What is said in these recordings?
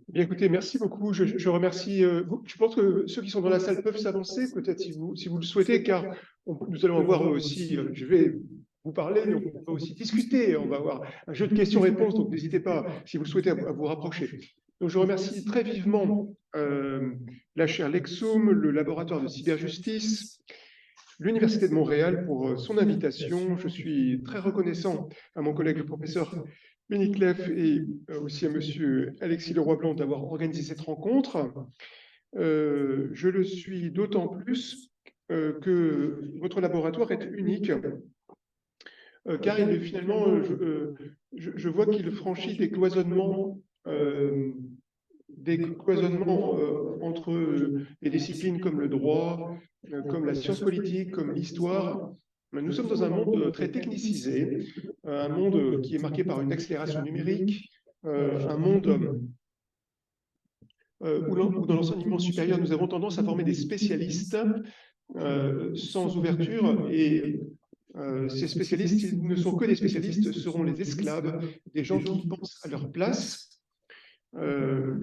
Bien, écoutez, merci beaucoup. Je remercie. Je pense que ceux qui sont dans la salle peuvent s'avancer, peut-être si vous le souhaitez, car nous allons avoir aussi, je vais vous parler, mais on va aussi discuter. On va avoir un jeu de questions-réponses, donc n'hésitez pas, si vous le souhaitez, à vous rapprocher. Donc, je remercie très vivement la chaire Lexoum, le laboratoire de cyberjustice, l'Université de Montréal pour son invitation. Je suis très reconnaissant à mon collègue le professeur Benny Clef et aussi à monsieur Alexis Leroy-Blanc d'avoir organisé cette rencontre. Je le suis d'autant plus que votre laboratoire est unique, car finalement, je vois qu'il franchit des cloisonnements entre les disciplines comme le droit, comme la science politique, comme l'histoire. Nous sommes dans un monde très technicisé, un monde qui est marqué par une accélération numérique, un monde où dans l'enseignement supérieur, nous avons tendance à former des spécialistes sans ouverture et ces spécialistes, s'ils ne sont que des spécialistes, seront les esclaves des gens qui pensent à leur place.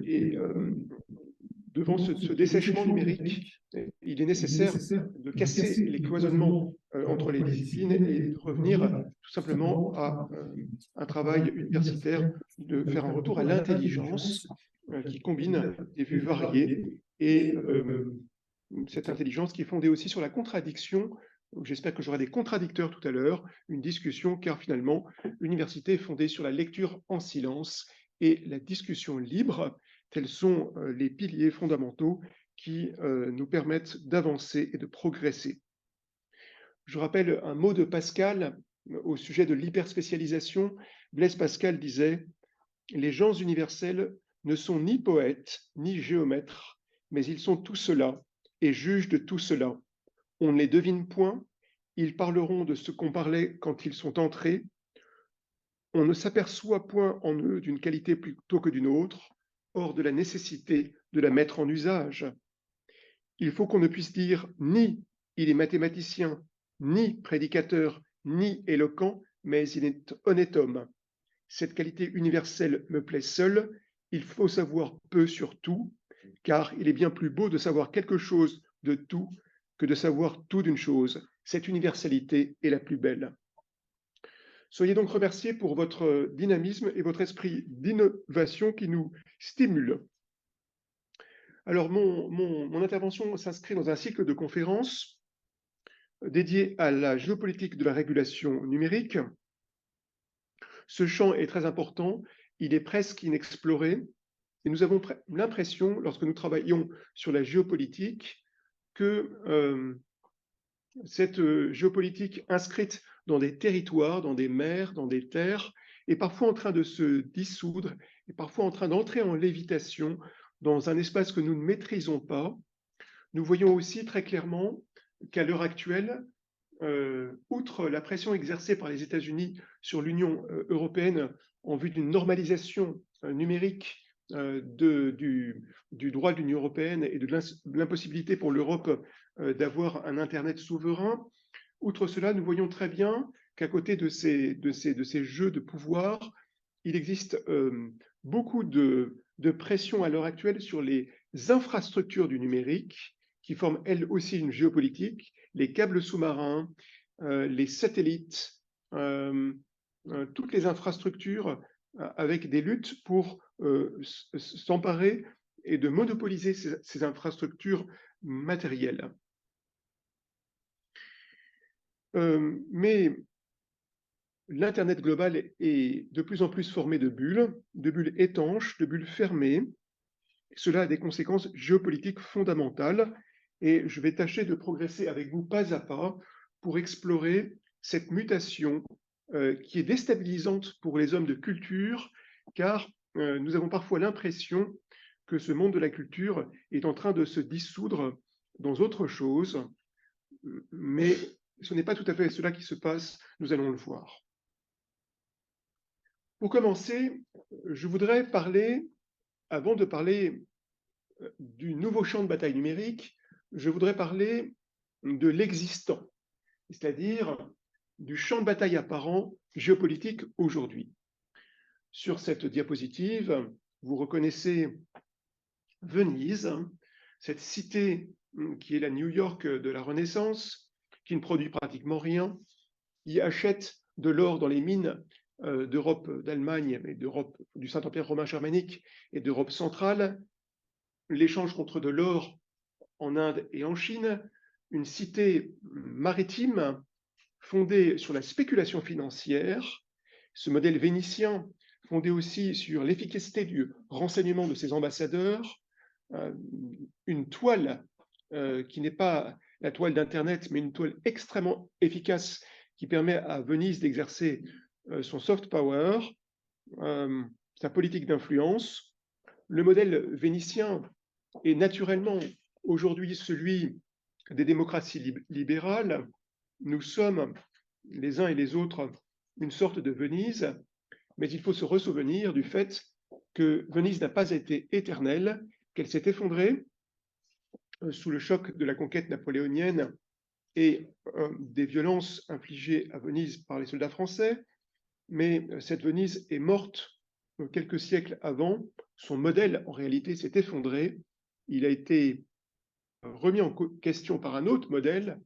Et devant ce dessèchement numérique, il est nécessaire de casser les cloisonnements entre les disciplines et de revenir tout simplement à un travail universitaire, de faire un retour à l'intelligence qui combine des vues variées et cette intelligence qui est fondée aussi sur la contradiction. J'espère que j'aurai des contradicteurs tout à l'heure, une discussion, car finalement, l'université est fondée sur la lecture en silence et la discussion libre. Tels sont les piliers fondamentaux qui nous permettent d'avancer et de progresser. Je rappelle un mot de Pascal au sujet de l'hyperspécialisation. Blaise Pascal disait « Les gens universels ne sont ni poètes ni géomètres, mais ils sont tout cela et jugent de tout cela. On ne les devine point, ils parleront de ce qu'on parlait quand ils sont entrés. On ne s'aperçoit point en eux d'une qualité plutôt que d'une autre, hors de la nécessité de la mettre en usage. Il faut qu'on ne puisse dire ni il est mathématicien, ni prédicateur, ni éloquent, mais il est honnête homme. Cette qualité universelle me plaît seule. Il faut savoir peu sur tout, car il est bien plus beau de savoir quelque chose de tout que de savoir tout d'une chose. Cette universalité est la plus belle. » Soyez donc remerciés pour votre dynamisme et votre esprit d'innovation qui nous stimule. Alors, mon intervention s'inscrit dans un cycle de conférences dédié à la géopolitique de la régulation numérique. Ce champ est très important, il est presque inexploré, et nous avons l'impression, lorsque nous travaillons sur la géopolitique, que cette géopolitique inscrite dans des territoires, dans des mers, dans des terres, est parfois en train de se dissoudre, est parfois en train d'entrer en lévitation dans un espace que nous ne maîtrisons pas. Nous voyons aussi très clairement qu'à l'heure actuelle, outre la pression exercée par les États-Unis sur l'Union européenne en vue d'une normalisation numérique du droit de l'Union européenne et de l'impossibilité pour l'Europe d'avoir un Internet souverain, outre cela, nous voyons très bien qu'à côté de ces jeux de pouvoir, il existe beaucoup de pression à l'heure actuelle sur les infrastructures du numérique qui forment elles aussi une géopolitique, les câbles sous-marins, les satellites, toutes les infrastructures avec des luttes pour s'emparer et de monopoliser ces infrastructures matérielles. Mais l'Internet global est de plus en plus formé de bulles étanches, de bulles fermées. Cela a des conséquences géopolitiques fondamentales et je vais tâcher de progresser avec vous pas à pas pour explorer cette mutation qui est déstabilisante pour les hommes de culture, car nous avons parfois l'impression que ce monde de la culture est en train de se dissoudre dans autre chose, mais ce n'est pas tout à fait cela qui se passe, nous allons le voir. Pour commencer, je voudrais parler, avant de parler du nouveau champ de bataille numérique, je voudrais parler de l'existant, c'est-à-dire du champ de bataille apparent géopolitique aujourd'hui. Sur cette diapositive, vous reconnaissez Venise, cette cité qui est la New York de la Renaissance, qui ne produit pratiquement rien, qui achète de l'or dans les mines d'Europe, d'Allemagne, et d'Europe, du Saint-Empire romain germanique et d'Europe centrale, l'échange contre de l'or en Inde et en Chine, une cité maritime fondée sur la spéculation financière, ce modèle vénitien fondé aussi sur l'efficacité du renseignement de ses ambassadeurs, une toile qui n'est pas la toile d'Internet, mais une toile extrêmement efficace qui permet à Venise d'exercer son soft power, sa politique d'influence. Le modèle vénitien est naturellement aujourd'hui celui des démocraties libérales. Nous sommes les uns et les autres une sorte de Venise, mais il faut se ressouvenir du fait que Venise n'a pas été éternelle, qu'elle s'est effondrée sous le choc de la conquête napoléonienne et des violences infligées à Venise par les soldats français, mais cette Venise est morte quelques siècles avant. Son modèle, en réalité, s'est effondré. Il a été remis en question par un autre modèle,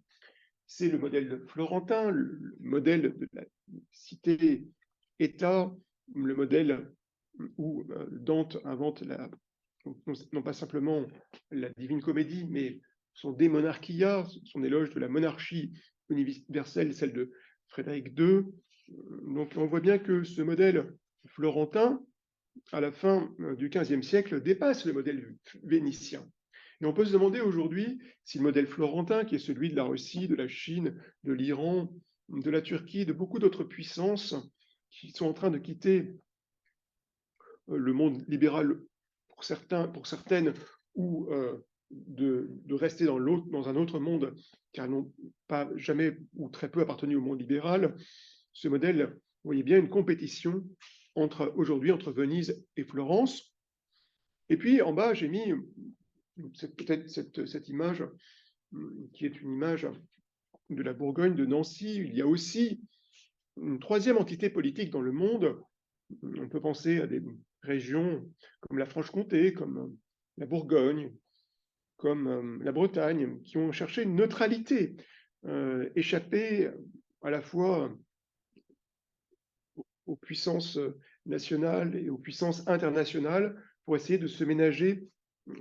c'est le modèle florentin, le modèle de la cité-État, le modèle où Dante invente non pas simplement la Divine Comédie, mais son De Monarchia, son éloge de la monarchie universelle, celle de Frédéric II. Donc on voit bien que ce modèle florentin, à la fin du XVe siècle, dépasse le modèle vénitien. Et on peut se demander aujourd'hui si le modèle florentin, qui est celui de la Russie, de la Chine, de l'Iran, de la Turquie, de beaucoup d'autres puissances qui sont en train de quitter le monde libéral pour certaines, ou de rester dans un autre monde, car elles n'ont pas jamais ou très peu appartenu au monde libéral. Ce modèle, vous voyez bien une compétition aujourd'hui entre Venise et Florence. Et puis en bas, j'ai mis peut-être cette image qui est une image de la Bourgogne, de Nancy. Il y a aussi une troisième entité politique dans le monde. On peut penser à des régions comme la Franche-Comté, comme la Bourgogne, comme la Bretagne, qui ont cherché une neutralité, échappé à la fois aux puissances nationales et aux puissances internationales pour essayer de se ménager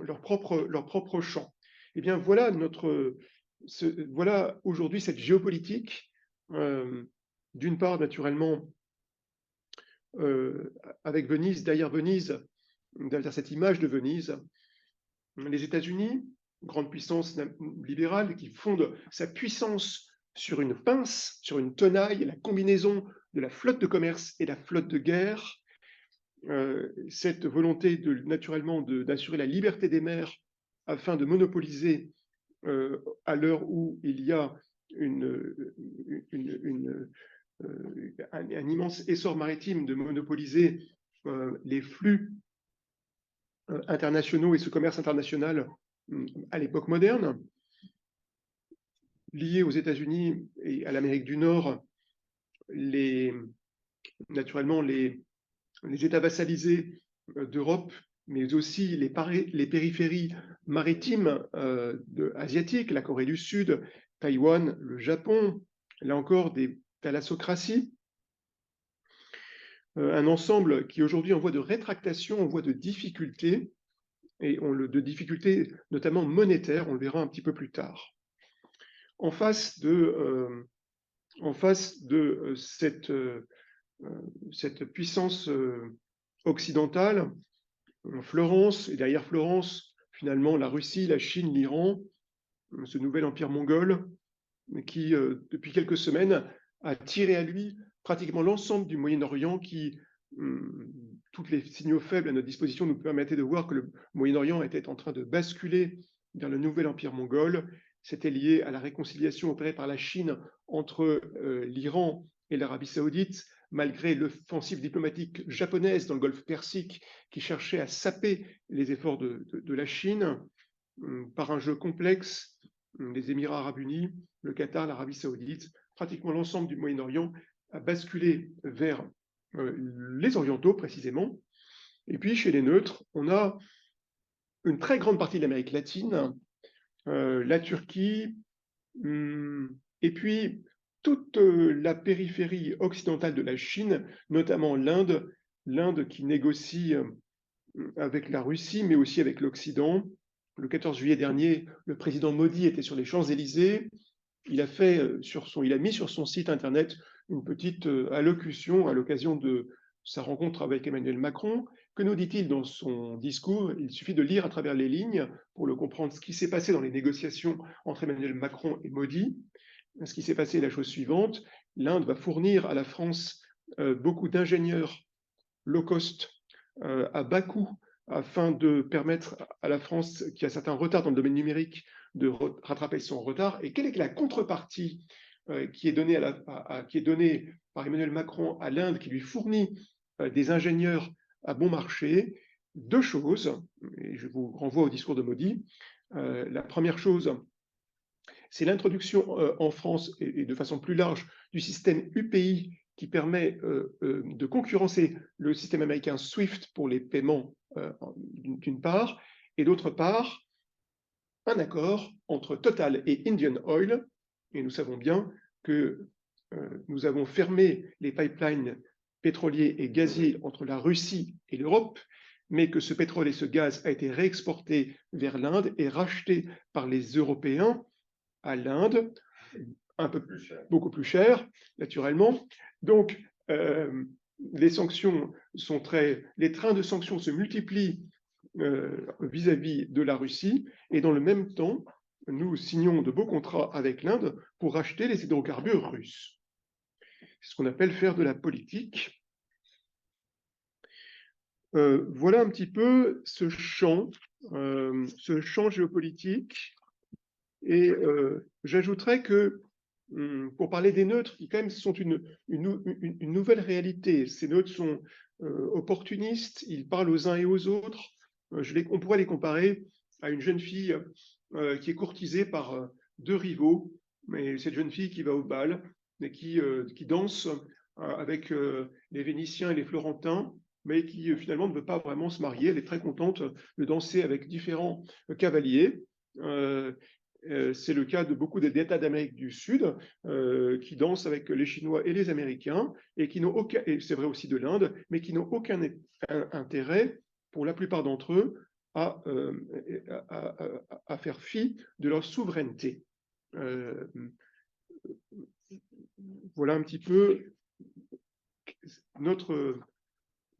leur propre champ. Eh bien, voilà voilà aujourd'hui cette géopolitique, d'une part, naturellement, avec Venise, derrière cette image de Venise, les États-Unis, grande puissance libérale qui fonde sa puissance sur une pince, sur une tenaille, la combinaison de la flotte de commerce et la flotte de guerre, cette volonté naturellement d'assurer la liberté des mers afin de monopoliser, à l'heure où il y a un immense essor maritime, de monopoliser les flux internationaux et ce commerce international à l'époque moderne. Lié aux États-Unis et à l'Amérique du Nord, naturellement les États vassalisés d'Europe, mais aussi les périphéries maritimes asiatiques, la Corée du Sud, Taïwan, le Japon, là encore des thalassocraties, un ensemble qui aujourd'hui en voie de rétractation, en voie de difficulté, et de difficultés notamment monétaires, on le verra un petit peu plus tard. En face de cette puissance occidentale, Florence, et derrière Florence, finalement, la Russie, la Chine, l'Iran, ce nouvel empire mongol, qui, depuis quelques semaines, a tiré à lui pratiquement l'ensemble du Moyen-Orient, tous les signaux faibles à notre disposition nous permettaient de voir que le Moyen-Orient était en train de basculer vers le nouvel empire mongol. C'était lié à la réconciliation opérée par la Chine entre l'Iran et l'Arabie saoudite, malgré l'offensive diplomatique japonaise dans le golfe Persique qui cherchait à saper les efforts de la Chine, par un jeu complexe. Les Émirats arabes unis, le Qatar, l'Arabie saoudite, pratiquement l'ensemble du Moyen-Orient a basculé vers les orientaux précisément, Et puis chez les neutres, on a une très grande partie de l'Amérique latine, la Turquie, et puis toute la périphérie occidentale de la Chine, notamment l'Inde qui négocie avec la Russie, mais aussi avec l'Occident. Le 14 juillet dernier, le président Modi était sur les Champs-Élysées. Il a mis sur son site internet une petite allocution à l'occasion de sa rencontre avec Emmanuel Macron. Que nous dit-il dans son discours? Il suffit de lire à travers les lignes pour le comprendre. Ce qui s'est passé dans les négociations entre Emmanuel Macron et Modi, ce qui s'est passé est la chose suivante. L'Inde va fournir à la France beaucoup d'ingénieurs low cost à bas coût afin de permettre à la France, qui a certains retards dans le domaine numérique, de rattraper son retard. Et quelle est la contrepartie qui est donnée par Emmanuel Macron à l'Inde, qui lui fournit des ingénieurs à bon marché? Deux choses, et je vous renvoie au discours de Modi. La première chose, c'est l'introduction en France et de façon plus large du système UPI qui permet de concurrencer le système américain SWIFT pour les paiements d'une part, et d'autre part, un accord entre Total et Indian Oil, et nous savons bien que nous avons fermé les pipelines pétroliers et gaziers entre la Russie et l'Europe, mais que ce pétrole et ce gaz a été réexporté vers l'Inde et racheté par les Européens à l'Inde, beaucoup plus cher, naturellement. Donc, les sanctions les trains de sanctions se multiplient vis-à-vis de la Russie, et dans le même temps, nous signons de beaux contrats avec l'Inde pour racheter les hydrocarbures russes. C'est ce qu'on appelle faire de la politique. Voilà un petit peu ce champ géopolitique. Et j'ajouterais que pour parler des neutres, qui quand même sont une nouvelle réalité, ces neutres sont opportunistes, ils parlent aux uns et aux autres. On pourrait les comparer à une jeune fille qui est courtisée par deux rivaux, mais cette jeune fille qui va au bal et qui danse avec les Vénitiens et les Florentins, mais qui finalement ne veut pas vraiment se marier. Elle est très contente de danser avec différents cavaliers. C'est le cas de beaucoup d'États d'Amérique du Sud qui dansent avec les Chinois et les Américains, et qui n'ont aucun, et c'est vrai aussi de l'Inde, mais qui n'ont aucun intérêt, pour la plupart d'entre eux, à faire fi de leur souveraineté. Voilà un petit peu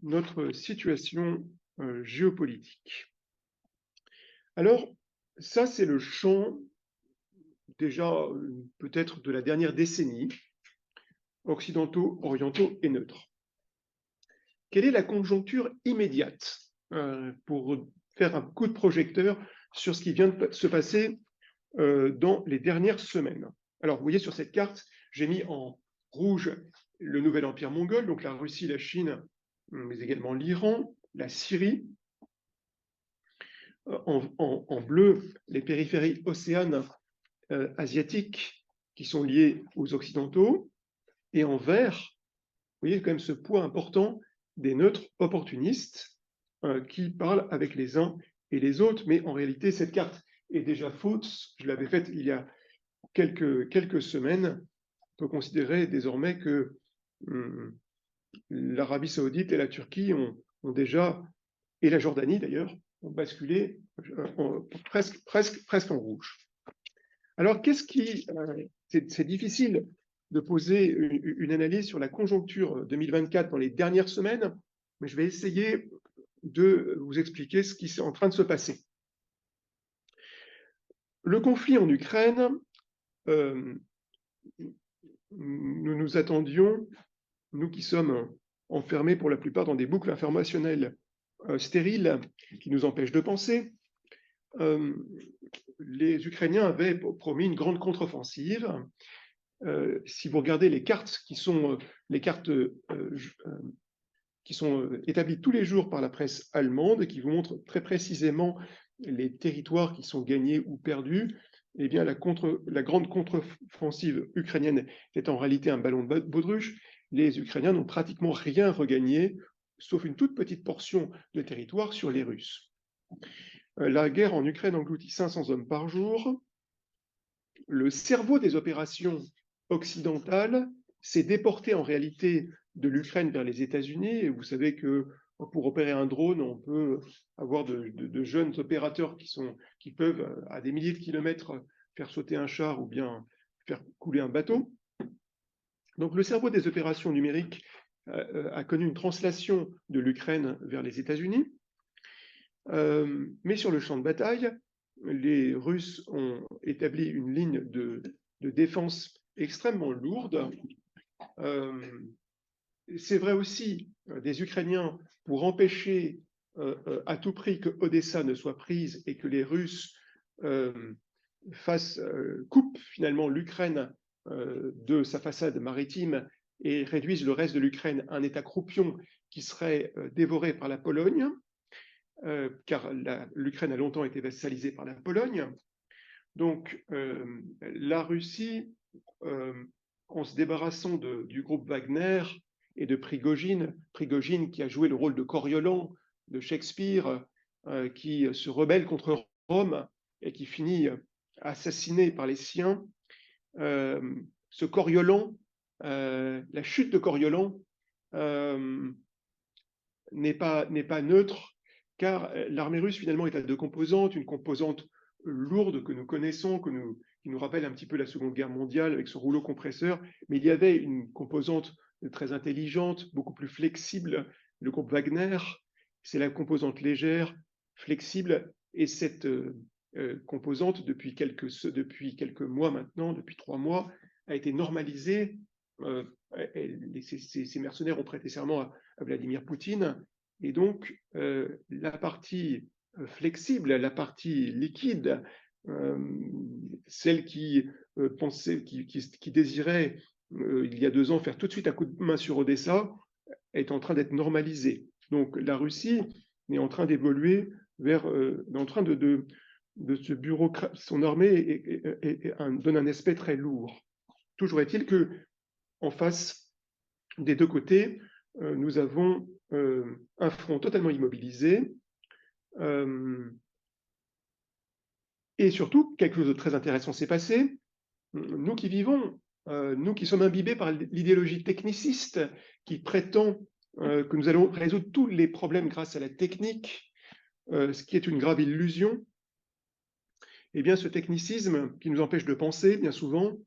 notre situation géopolitique. Alors, ça, c'est le champ déjà peut-être de la dernière décennie, occidentaux, orientaux et neutres. Quelle est la conjoncture immédiate pour faire un coup de projecteur sur ce qui vient de se passer dans les dernières semaines? Alors, vous voyez sur cette carte, j'ai mis en rouge le nouvel empire mongol, donc la Russie, la Chine, mais également l'Iran, la Syrie. En bleu, les périphéries océanes asiatiques qui sont liées aux occidentaux, et en vert, vous voyez quand même ce poids important des neutres opportunistes qui parlent avec les uns et les autres, mais en réalité cette carte est déjà fausse. Je l'avais faite il y a quelques semaines. On peut considérer désormais que l'Arabie Saoudite et la Turquie ont déjà, et la Jordanie d'ailleurs, ont basculé presque en rouge. Alors, c'est difficile de poser une analyse sur la conjoncture 2024 dans les dernières semaines, mais je vais essayer de vous expliquer ce qui est en train de se passer. Le conflit en Ukraine, nous nous attendions, nous qui sommes enfermés pour la plupart dans des boucles informationnelles stériles qui nous empêchent de penser, les Ukrainiens avaient promis une grande contre-offensive. Si vous regardez les cartes qui sont établies tous les jours par la presse allemande et qui vous montrent très précisément les territoires qui sont gagnés ou perdus, eh bien la grande contre-offensive ukrainienne est en réalité un ballon de baudruche. Les Ukrainiens n'ont pratiquement rien regagné sauf une toute petite portion de territoire, sur les Russes. La guerre en Ukraine engloutit 500 hommes par jour. Le cerveau des opérations occidentales s'est déporté en réalité de l'Ukraine vers les États-Unis. Et vous savez que pour opérer un drone, on peut avoir de jeunes opérateurs qui peuvent, à des milliers de kilomètres, faire sauter un char ou bien faire couler un bateau. Donc le cerveau des opérations numériques a connu une translation de l'Ukraine vers les États-Unis. Mais sur le champ de bataille, les Russes ont établi une ligne de défense extrêmement lourde. C'est vrai aussi des Ukrainiens pour empêcher à tout prix que Odessa ne soit prise et que les Russes coupent finalement l'Ukraine de sa façade maritime et réduisent le reste de l'Ukraine à un État croupion qui serait dévoré par la Pologne. Car l'Ukraine a longtemps été vassalisée par la Pologne. Donc la Russie, en se débarrassant du groupe Wagner et de Prigogine qui a joué le rôle de Coriolan de Shakespeare, qui se rebelle contre Rome et qui finit assassiné par les siens, ce Coriolan, la chute de Coriolan n'est pas neutre, car l'armée russe finalement est à deux composantes, une composante lourde que nous connaissons, qui nous rappelle un petit peu la Seconde Guerre mondiale avec son rouleau compresseur, mais il y avait une composante très intelligente, beaucoup plus flexible, le groupe Wagner, c'est la composante légère, flexible, et cette composante, depuis quelques mois maintenant, depuis 3 mois, a été normalisée. Ces mercenaires ont prêté serment à Vladimir Poutine, et donc la partie flexible, la partie liquide, celle qui pensait, qui désirait il y a 2 ans faire tout de suite un coup de main sur Odessa, est en train d'être normalisée. Donc la Russie est en train d'évoluer vers, en train de ce bureaucrate, son armée donne un aspect très lourd. Toujours est-il que en face des deux côtés, nous avons un front totalement immobilisé, et surtout, quelque chose de très intéressant s'est passé. Nous qui vivons, nous qui sommes imbibés par l'idéologie techniciste, qui prétend que nous allons résoudre tous les problèmes grâce à la technique, ce qui est une grave illusion, eh bien ce technicisme qui nous empêche de penser, bien souvent,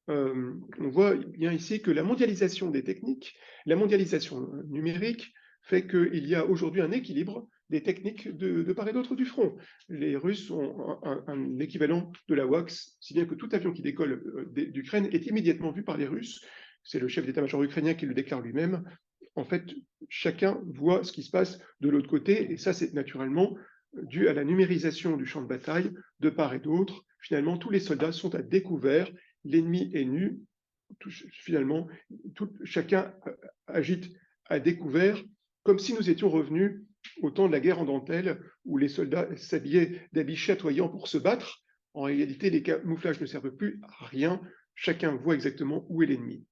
on voit bien ici que la mondialisation des techniques, la mondialisation numérique, fait qu'il y a aujourd'hui un équilibre des techniques de part et d'autre du front. Les Russes ont un équivalent de la WACS, si bien que tout avion qui décolle d'Ukraine est immédiatement vu par les Russes. C'est le chef d'état-major ukrainien qui le déclare lui-même. En fait, chacun voit ce qui se passe de l'autre côté, et ça, c'est naturellement dû à la numérisation du champ de bataille de part et d'autre. Finalement, tous les soldats sont à découvert, l'ennemi est nu, finalement, chacun agite à découvert, comme si nous étions revenus au temps de la guerre en dentelle, où les soldats s'habillaient d'habits chatoyants pour se battre. En réalité, les camouflages ne servent plus à rien, chacun voit exactement où est l'ennemi.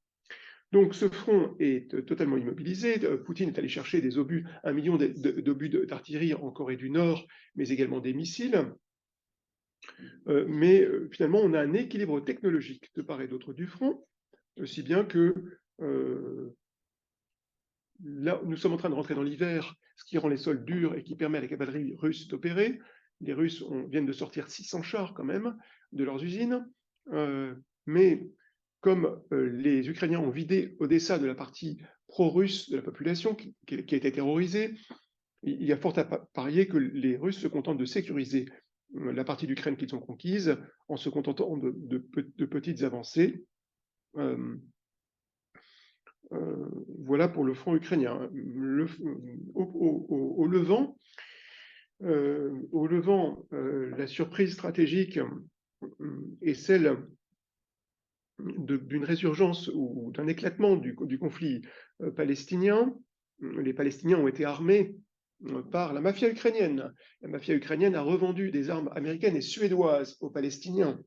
Donc ce front est totalement immobilisé. Poutine est allé chercher des obus, 1 million d'obus d'artillerie en Corée du Nord, mais également des missiles. Mais finalement, on a un équilibre technologique de part et d'autre du front, si bien que là, nous sommes en train de rentrer dans l'hiver, ce qui rend les sols durs et qui permet à la cavalerie russe d'opérer. Les Russes viennent de sortir 600 chars quand même de leurs usines, mais comme les Ukrainiens ont vidé Odessa de la partie pro-russe de la population qui a été terrorisée, il y a fort à parier que les Russes se contentent de sécuriser la partie d'Ukraine qu'ils ont conquise en se contentant de petites avancées. Voilà pour le front ukrainien. Au Levant, la surprise stratégique est celle d'une résurgence ou d'un éclatement du conflit palestinien. Les Palestiniens ont été armés par la mafia ukrainienne. La mafia ukrainienne a revendu des armes américaines et suédoises aux Palestiniens.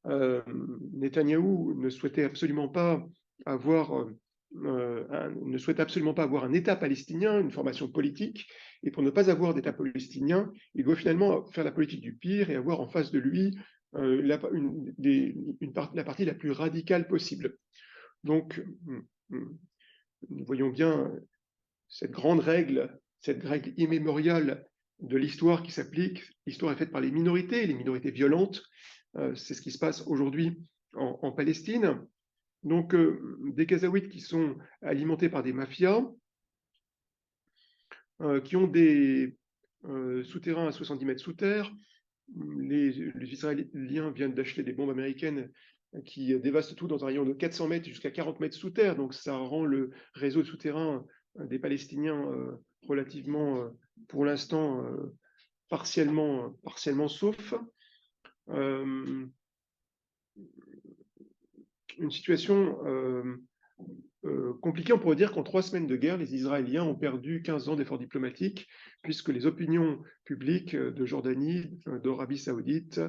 Netanyahou ne souhaitait absolument pas avoir ne souhaite absolument pas avoir un État palestinien, une formation politique, et pour ne pas avoir d'État palestinien, il doit finalement faire la politique du pire et avoir en face de lui la partie la plus radicale possible. Donc, nous voyons bien cette règle immémoriale de l'histoire qui s'applique. L'histoire est faite par les minorités violentes. C'est ce qui se passe aujourd'hui en Palestine. Donc, des Gazaouites qui sont alimentés par des mafias, qui ont des souterrains à 70 mètres sous terre. Les Israéliens viennent d'acheter des bombes américaines qui dévastent tout dans un rayon de 400 mètres jusqu'à 40 mètres sous terre. Donc, ça rend le réseau de souterrains des Palestiniens relativement, pour l'instant, partiellement sauf. Une situation compliquée. On pourrait dire qu'en 3 semaines de guerre, les Israéliens ont perdu 15 ans d'efforts diplomatiques, puisque les opinions publiques de Jordanie, d'Arabie Saoudite,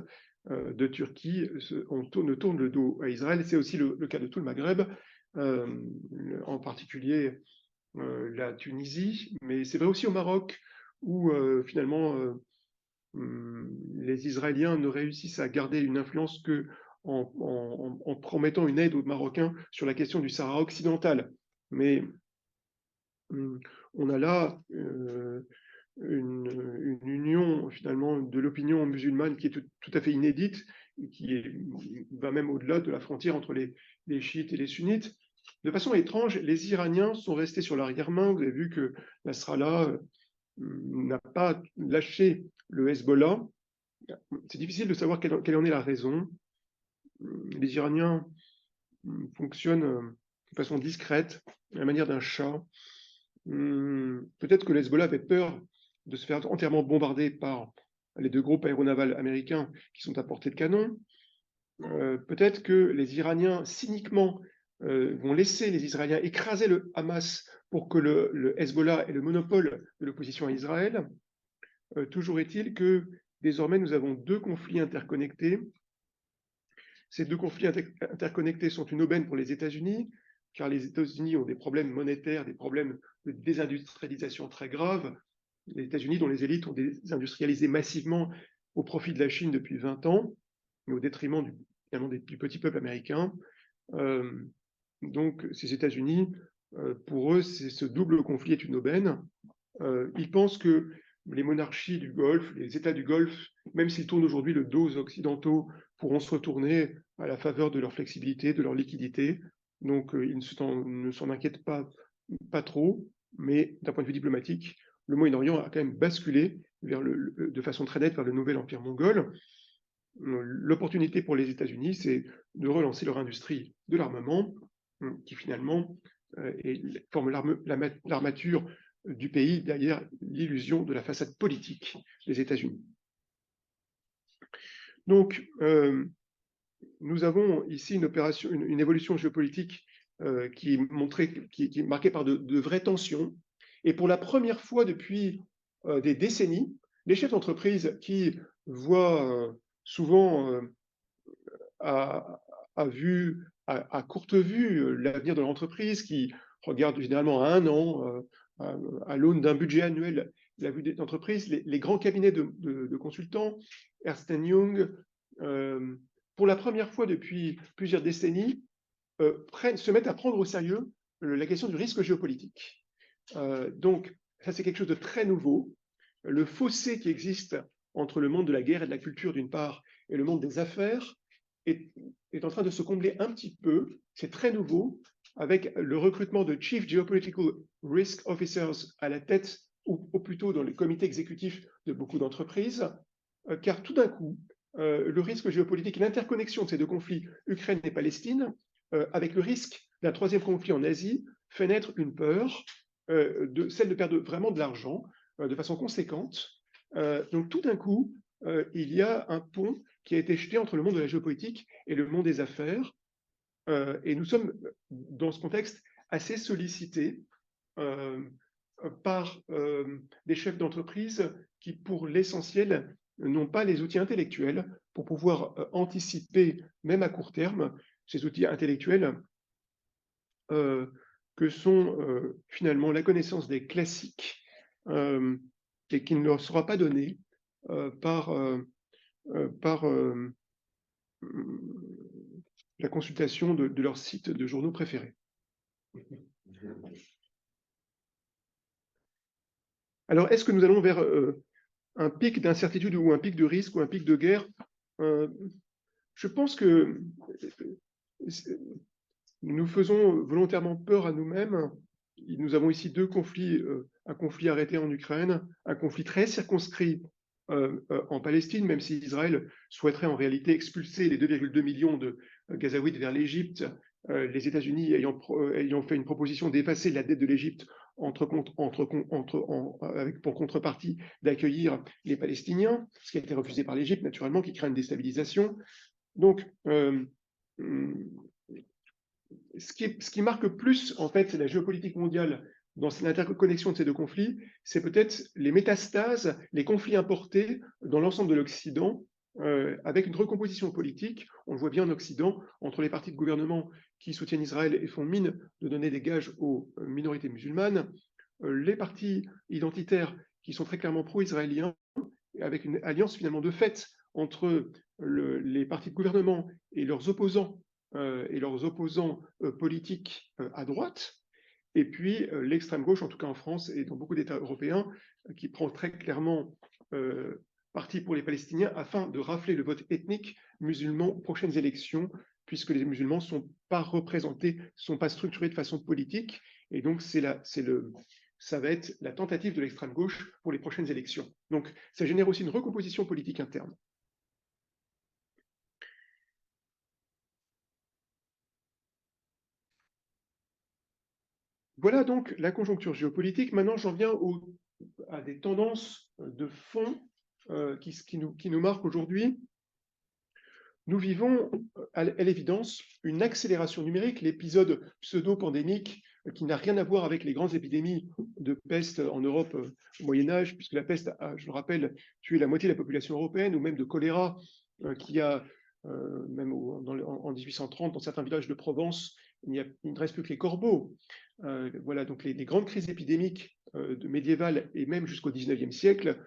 de Turquie ne tournent le dos à Israël. C'est aussi le cas de tout le Maghreb, en particulier la Tunisie, mais c'est vrai aussi au Maroc, où finalement les Israéliens ne réussissent à garder une influence que en promettant une aide aux Marocains sur la question du Sahara occidental. Mais on a là une union finalement de l'opinion musulmane qui est tout à fait inédite et qui va même au-delà de la frontière entre les chiites et les sunnites. De façon étrange, les Iraniens sont restés sur l'arrière-main. Vous avez vu que Nasrallah n'a pas lâché le Hezbollah. C'est difficile de savoir quelle en est la raison. Les Iraniens fonctionnent de façon discrète, à la manière d'un chat. Peut-être que le Hezbollah avait peur de se faire entièrement bombarder par les 2 groupes aéronavals américains qui sont à portée de canon. Peut-être que les Iraniens, cyniquement, vont laisser les Israéliens écraser le Hamas pour que le Hezbollah ait le monopole de l'opposition à Israël. Toujours est-il que désormais nous avons 2 conflits interconnectés. Ces 2 conflits interconnectés sont une aubaine pour les États-Unis, car les États-Unis ont des problèmes monétaires, des problèmes de désindustrialisation très graves. Les États-Unis, dont les élites ont désindustrialisé massivement au profit de la Chine depuis 20 ans, mais au détriment du petit peuple américain. Donc, ces États-Unis, pour eux, ce double conflit est une aubaine. Ils pensent que les monarchies du Golfe, les États du Golfe, même s'ils tournent aujourd'hui le dos aux Occidentaux, pourront se retourner à la faveur de leur flexibilité, de leur liquidité. Donc, ils ne s'en inquiètent pas trop, mais d'un point de vue diplomatique, le Moyen-Orient a quand même basculé de façon très nette vers le nouvel empire mongol. L'opportunité pour les États-Unis, c'est de relancer leur industrie de l'armement, qui finalement forme l'armature du pays, derrière l'illusion de la façade politique des États-Unis. Donc, nous avons ici une évolution géopolitique qui est marquée par de vraies tensions. Et pour la première fois depuis des décennies, les chefs d'entreprise qui voient souvent à courte vue l'avenir de l'entreprise, qui regardent généralement à 1 an, à l'aune d'un budget annuel, la vue des entreprises, les grands cabinets de consultants, Ernst Young, pour la première fois depuis plusieurs décennies, se mettent à prendre au sérieux la question du risque géopolitique. Donc, ça c'est quelque chose de très nouveau. Le fossé qui existe entre le monde de la guerre et de la culture d'une part et le monde des affaires est en train de se combler un petit peu. C'est très nouveau, avec le recrutement de Chief Geopolitical Risk Officers à la tête, ou plutôt dans les comités exécutifs de beaucoup d'entreprises, car tout d'un coup, le risque géopolitique et l'interconnexion de ces 2 conflits, Ukraine et Palestine, avec le risque d'un 3e conflit en Asie, fait naître une peur, celle de perdre vraiment de l'argent de façon conséquente. Donc tout d'un coup, il y a un pont qui a été jeté entre le monde de la géopolitique et le monde des affaires. Et nous sommes, dans ce contexte, assez sollicités par des chefs d'entreprise qui, pour l'essentiel, n'ont pas les outils intellectuels pour pouvoir anticiper, même à court terme, ces outils intellectuels que sont finalement la connaissance des classiques et qui ne leur sera pas donnée par la consultation de leur site de journaux préférés. Alors, est-ce que nous allons vers un pic d'incertitude ou un pic de risque ou un pic de guerre? Je pense que nous faisons volontairement peur à nous-mêmes. Nous avons ici deux conflits, un conflit arrêté en Ukraine, un conflit très circonscrit en Palestine, même si Israël souhaiterait en réalité expulser les 2,2 millions de Gazaouites vers l'Égypte, les États-Unis ayant fait une proposition d'effacer la dette de l'Égypte avec pour contrepartie d'accueillir les Palestiniens, ce qui a été refusé par l'Égypte, naturellement, qui craint une déstabilisation. Donc, ce qui marque plus, en fait, la géopolitique mondiale dans l'interconnexion de ces deux conflits, c'est peut-être les métastases, les conflits importés dans l'ensemble de l'Occident, avec une recomposition politique. On le voit bien en Occident, entre les partis de gouvernement qui soutiennent Israël et font mine de donner des gages aux minorités musulmanes, les partis identitaires qui sont très clairement pro-israéliens, avec une alliance finalement de fait entre les partis de gouvernement et leurs opposants politiques à droite, et puis l'extrême gauche, en tout cas en France et dans beaucoup d'États européens, qui prend très clairement parti pour les Palestiniens afin de rafler le vote ethnique musulman aux prochaines élections, puisque les musulmans ne sont pas représentés, ne sont pas structurés de façon politique, et donc ça va être la tentative de l'extrême gauche pour les prochaines élections. Donc ça génère aussi une recomposition politique interne. Voilà donc la conjoncture géopolitique. Maintenant, j'en viens à des tendances de fond qui nous marquent aujourd'hui. Nous vivons, à l'évidence, une accélération numérique. L'épisode pseudo-pandémique qui n'a rien à voir avec les grandes épidémies de peste en Europe au Moyen-Âge, puisque la peste a, je le rappelle, tué la moitié de la population européenne, ou même de choléra, qui a, même en 1830, dans certains villages de Provence, il ne reste plus que les corbeaux. Voilà, donc les grandes crises épidémiques médiévales et même jusqu'au 19e siècle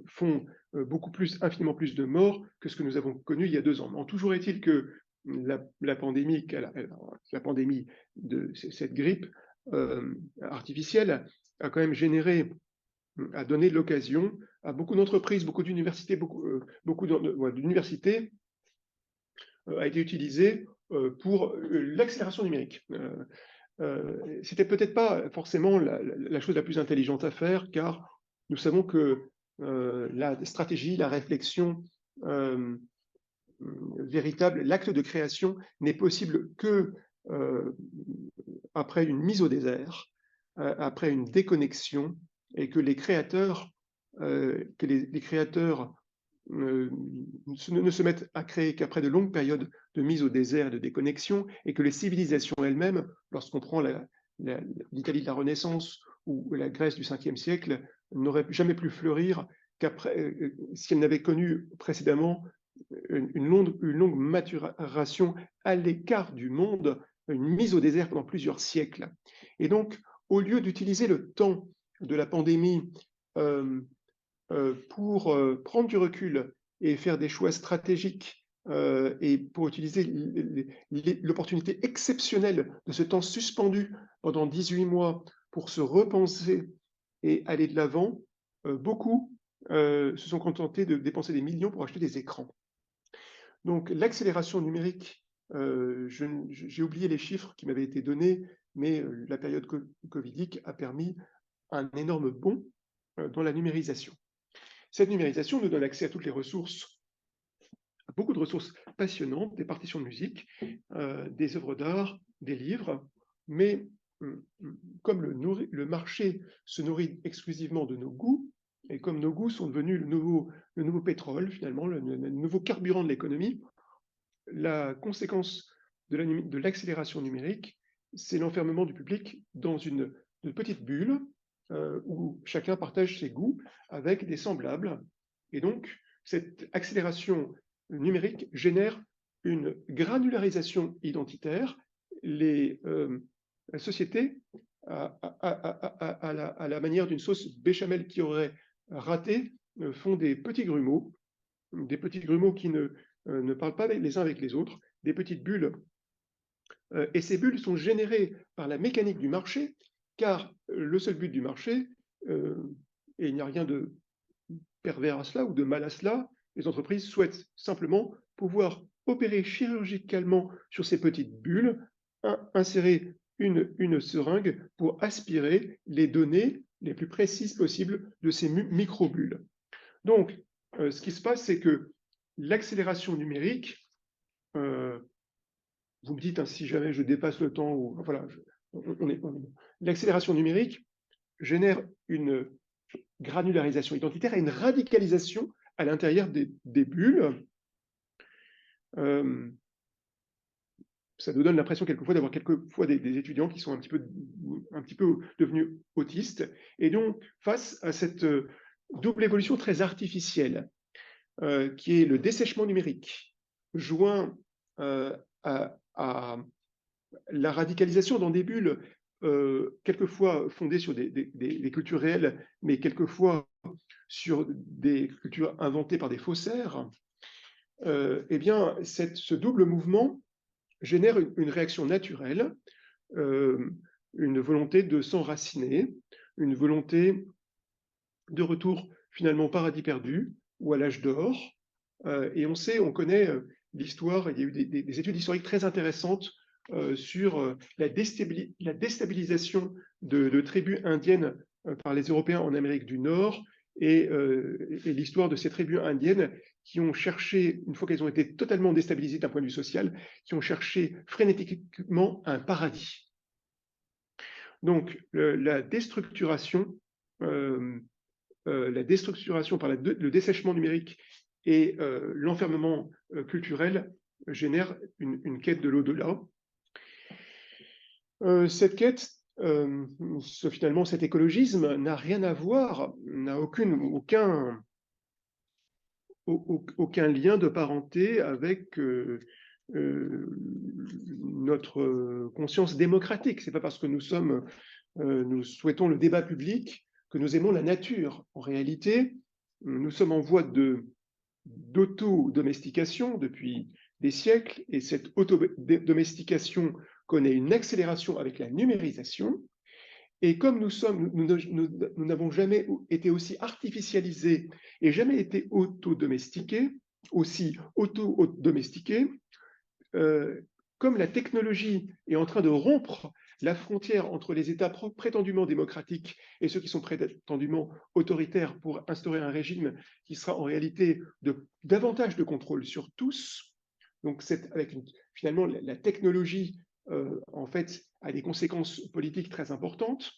font beaucoup plus, infiniment plus de morts que ce que nous avons connu il y a 2 ans. Mais toujours est-il que la pandémie de cette grippe artificielle a quand même a donné l'occasion à beaucoup d'entreprises, beaucoup d'universités, d'universités a été utilisée pour l'accélération numérique. C'était peut-être pas forcément la chose la plus intelligente à faire, car nous savons que la stratégie, la réflexion véritable, l'acte de création n'est possible que après une mise au désert, après une déconnexion, et que les créateurs, ne se mettent à créer qu'après de longues périodes de mise au désert, de déconnexion, et que les civilisations elles-mêmes, lorsqu'on prend l'Italie de la Renaissance ou la Grèce du 5e siècle, n'auraient jamais pu fleurir si elles n'avaient connu précédemment une longue maturation à l'écart du monde, une mise au désert pendant plusieurs siècles. Et donc, au lieu d'utiliser le temps de la pandémie pour prendre du recul et faire des choix stratégiques et pour utiliser l'opportunité exceptionnelle de ce temps suspendu pendant 18 mois pour se repenser et aller de l'avant, beaucoup se sont contentés de dépenser des millions pour acheter des écrans. Donc l'accélération numérique, j'ai oublié les chiffres qui m'avaient été donnés, mais la période covidique a permis un énorme bond dans la numérisation. Cette numérisation nous donne accès à toutes les ressources, à beaucoup de ressources passionnantes, des partitions de musique, des œuvres d'art, des livres, mais comme le marché se nourrit exclusivement de nos goûts, et comme nos goûts sont devenus le nouveau pétrole, finalement, le nouveau carburant de l'économie, la conséquence de l'accélération numérique, c'est l'enfermement du public dans une petite bulle où chacun partage ses goûts avec des semblables. Et donc, cette accélération numérique génère une granularisation identitaire. Les la société à la manière d'une sauce béchamel qui aurait raté, font des petits grumeaux qui ne parlent pas les uns avec les autres, des petites bulles. Et ces bulles sont générées par la mécanique du marché, car le seul but du marché, et il n'y a rien de pervers à cela ou de mal à cela, les entreprises souhaitent simplement pouvoir opérer chirurgicalement sur ces petites bulles, insérer une seringue pour aspirer les données les plus précises possibles de ces microbules. Donc, ce qui se passe, c'est que l'accélération numérique, vous me dites, hein, si jamais je dépasse le temps, ou voilà, l'accélération numérique génère une granularisation identitaire et une radicalisation à l'intérieur des bulles. Ça nous donne l'impression quelquefois d'avoir des étudiants qui sont un petit peu devenus autistes. Et donc, face à cette double évolution très artificielle, qui est le dessèchement numérique, joint à la radicalisation dans des bulles, quelquefois fondées sur des cultures réelles, mais quelquefois sur des cultures inventées par des faussaires, eh bien, ce double mouvement génère une réaction naturelle, une volonté de s'enraciner, une volonté de retour finalement au paradis perdu ou à l'âge d'or. Et on connaît l'histoire, il y a eu des études historiques très intéressantes sur la déstabilisation de tribus indiennes par les Européens en Amérique du Nord et l'histoire de ces tribus indiennes qui ont cherché, une fois qu'elles ont été totalement déstabilisées d'un point de vue social, qui ont cherché frénétiquement un paradis. Donc la déstructuration par le dessèchement numérique et l'enfermement culturel génère une quête de l'au-delà. Cette quête, finalement, cet écologisme n'a rien à voir, n'a aucun lien de parenté avec notre conscience démocratique. C'est pas parce que nous souhaitons le débat public que nous aimons la nature. En réalité, nous sommes en voie d'auto-domestication depuis des siècles, et cette auto-domestication connaît une accélération avec la numérisation. Et comme nous n'avons jamais été aussi artificialisés et jamais été auto-domestiqués, comme la technologie est en train de rompre la frontière entre les États prétendument démocratiques et ceux qui sont prétendument autoritaires pour instaurer un régime qui sera en réalité davantage de contrôle sur tous. Donc, finalement, la technologie, en fait, a des conséquences politiques très importantes.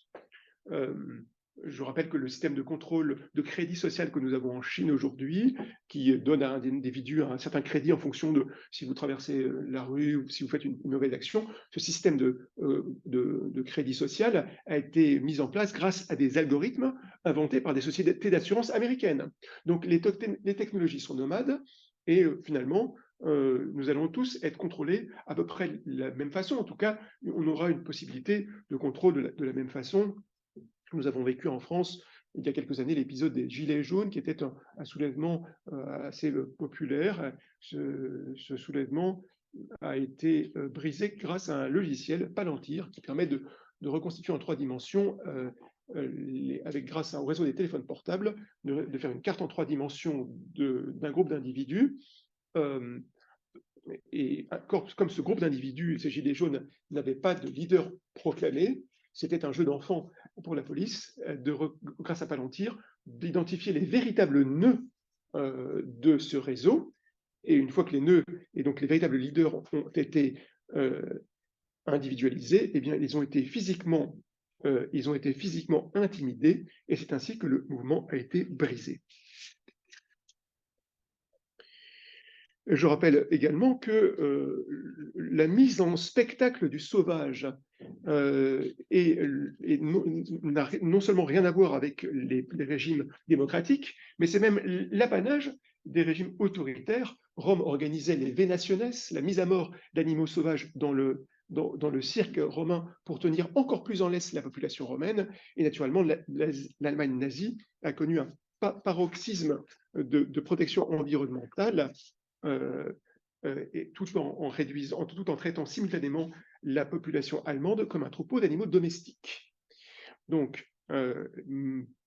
Je rappelle que le système de contrôle de crédit social que nous avons en Chine aujourd'hui, qui donne à un individu un certain crédit en fonction de si vous traversez la rue ou si vous faites une mauvaise action, ce système de crédit social a été mis en place grâce à des algorithmes inventés par des sociétés d'assurance américaines. Donc les technologies sont nomades et finalement, nous allons tous être contrôlés à peu près de la même façon. En tout cas, on aura une possibilité de contrôle de la même façon. Nous avons vécu en France, il y a quelques années, l'épisode des Gilets jaunes, qui était un soulèvement assez populaire. Ce soulèvement a été brisé grâce à un logiciel, Palantir, qui permet de reconstituer en 3 dimensions, grâce au réseau des téléphones portables, de faire une carte en 3 dimensions d'un groupe d'individus. Et comme ce groupe d'individus, ces Gilets jaunes, n'avaient pas de leader proclamé, c'était un jeu d'enfant pour la police, grâce à Palantir, d'identifier les véritables nœuds de ce réseau. Et une fois que les nœuds et donc les véritables leaders ont été individualisés, eh bien, ils ont été physiquement intimidés, et c'est ainsi que le mouvement a été brisé. Je rappelle également que la mise en spectacle du sauvage n'a non seulement rien à voir avec les régimes démocratiques, mais c'est même l'apanage des régimes autoritaires. Rome organisait les venationes, la mise à mort d'animaux sauvages dans le dans le cirque romain pour tenir encore plus en laisse la population romaine. Et naturellement, l'Allemagne nazie a connu un paroxysme de protection environnementale, et tout en traitant simultanément la population allemande comme un troupeau d'animaux domestiques. Donc,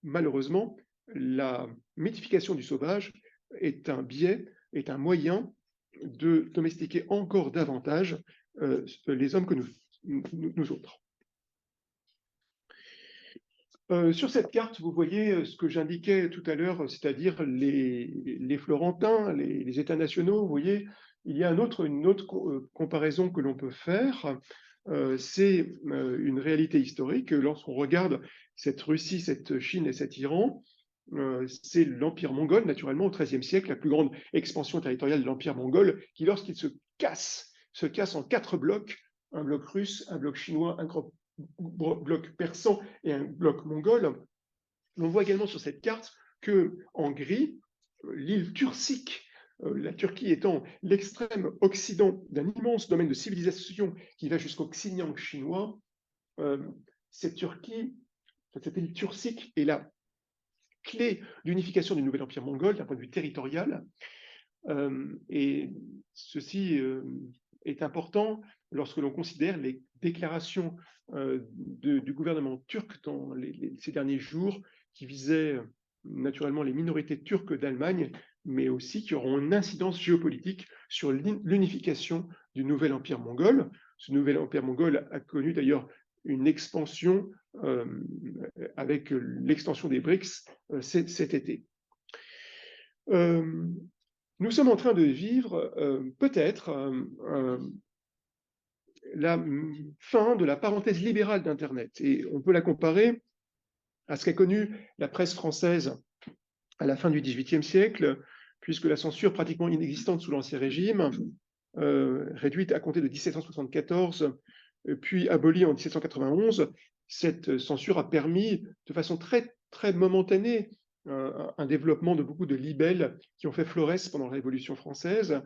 malheureusement, la mythification du sauvage est un biais, est un moyen de domestiquer encore davantage les hommes que nous autres. Sur cette carte, vous voyez ce que j'indiquais tout à l'heure, c'est-à-dire les Florentins, les États nationaux. Vous voyez, il y a une autre comparaison que l'on peut faire. C'est une réalité historique. Lorsqu'on regarde cette Russie, cette Chine et cet Iran, c'est l'Empire mongol, naturellement, au XIIIe siècle, la plus grande expansion territoriale de l'Empire mongol, qui, lorsqu'il se casse en 4 blocs, un bloc russe, un bloc chinois, un bloc persan et un bloc mongol. On voit également sur cette carte que, en gris, l'île Turcique, la Turquie étant l'extrême occident d'un immense domaine de civilisation qui va jusqu'au Xinjiang chinois, cette île Turcique est la clé d'unification du nouvel empire mongol d'un point de vue territorial. Et ceci est important lorsque l'on considère les déclarations du gouvernement turc dans ces derniers jours qui visaient naturellement les minorités turques d'Allemagne, mais aussi qui auront une incidence géopolitique sur l'unification du nouvel empire mongol. Ce nouvel empire mongol a connu d'ailleurs une expansion avec l'extension des BRICS cet été. Nous sommes en train de vivre peut-être la fin de la parenthèse libérale d'Internet. Et on peut la comparer à ce qu'a connu la presse française à la fin du XVIIIe siècle, puisque la censure pratiquement inexistante sous l'Ancien Régime, réduite à compter de 1774, puis abolie en 1791, cette censure a permis de façon très, très momentanée un développement de beaucoup de libelles qui ont fait florès pendant la Révolution française.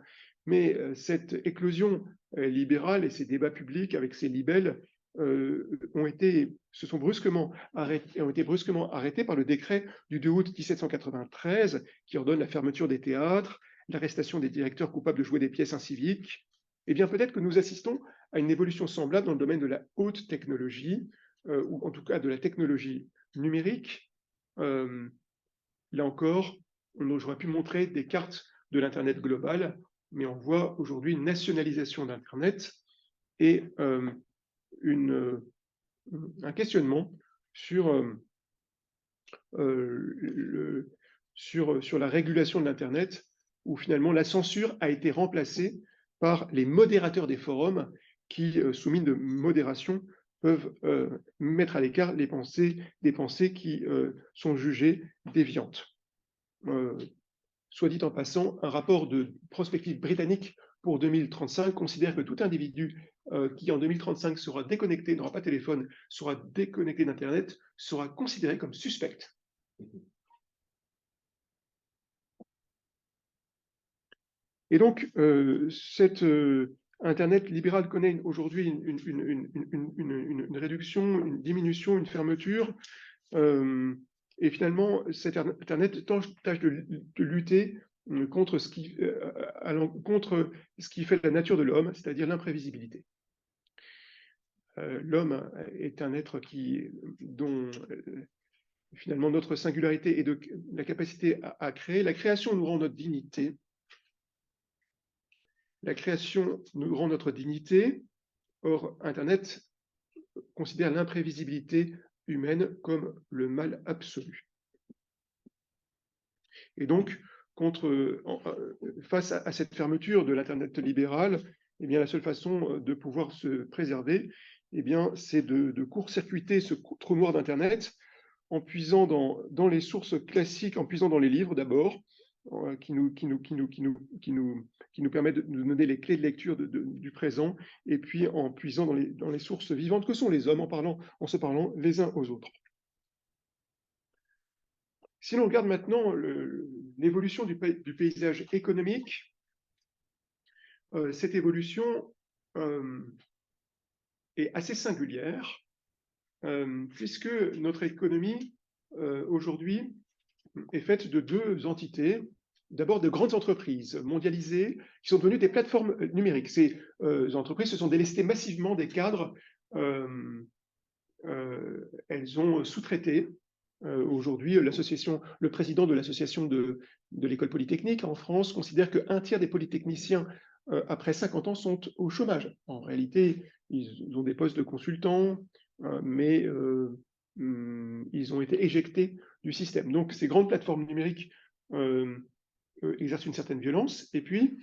Mais cette éclosion libérale et ces débats publics avec ces libelles ont été brusquement arrêtés par le décret du 2 août 1793 qui ordonne la fermeture des théâtres, l'arrestation des directeurs coupables de jouer des pièces inciviques. Eh bien, peut-être que nous assistons à une évolution semblable dans le domaine de la haute technologie, ou en tout cas de la technologie numérique. Là encore, j'aurais pu montrer des cartes de l'Internet global, mais on voit aujourd'hui une nationalisation d'Internet et un questionnement sur la régulation de l'Internet, où finalement la censure a été remplacée par les modérateurs des forums qui, sous mine de modération, peuvent mettre à l'écart des pensées qui sont jugées déviantes. Soit dit en passant, un rapport de prospective britannique pour 2035 considère que tout individu qui en 2035 sera déconnecté, n'aura pas de téléphone, sera déconnecté d'Internet, sera considéré comme suspect. Et donc, cette Internet libéral connaît aujourd'hui une réduction, une diminution, une fermeture. Et finalement, cet Internet tâche de lutter contre ce qui fait la nature de l'homme, c'est-à-dire l'imprévisibilité. L'homme est un être dont finalement notre singularité est de la capacité à créer. La création nous rend notre dignité. La création nous rend notre dignité. Or, Internet considère l'imprévisibilité humaine comme le mal absolu. Et donc, face à cette fermeture de l'Internet libéral, eh bien, la seule façon de pouvoir se préserver, eh bien, c'est de court-circuiter ce trou noir d'Internet en puisant dans les sources classiques, en puisant dans les livres d'abord, qui nous permettent de nous donner les clés de lecture du présent, et puis en puisant dans les sources vivantes que sont les hommes, en se parlant les uns aux autres. Si l'on regarde maintenant l'évolution du paysage économique, cette évolution est assez singulière, puisque notre économie, aujourd'hui, est faite de deux entités. D'abord, de grandes entreprises mondialisées qui sont devenues des plateformes numériques. Ces entreprises se sont délestées massivement des cadres. Elles ont sous-traité. Aujourd'hui, le président de l'association de l'école polytechnique en France considère qu'un tiers des polytechniciens, après 50 ans, sont au chômage. En réalité, ils ont des postes de consultants, mais ils ont été éjectés du système. Donc, ces grandes plateformes numériques exercent une certaine violence, et puis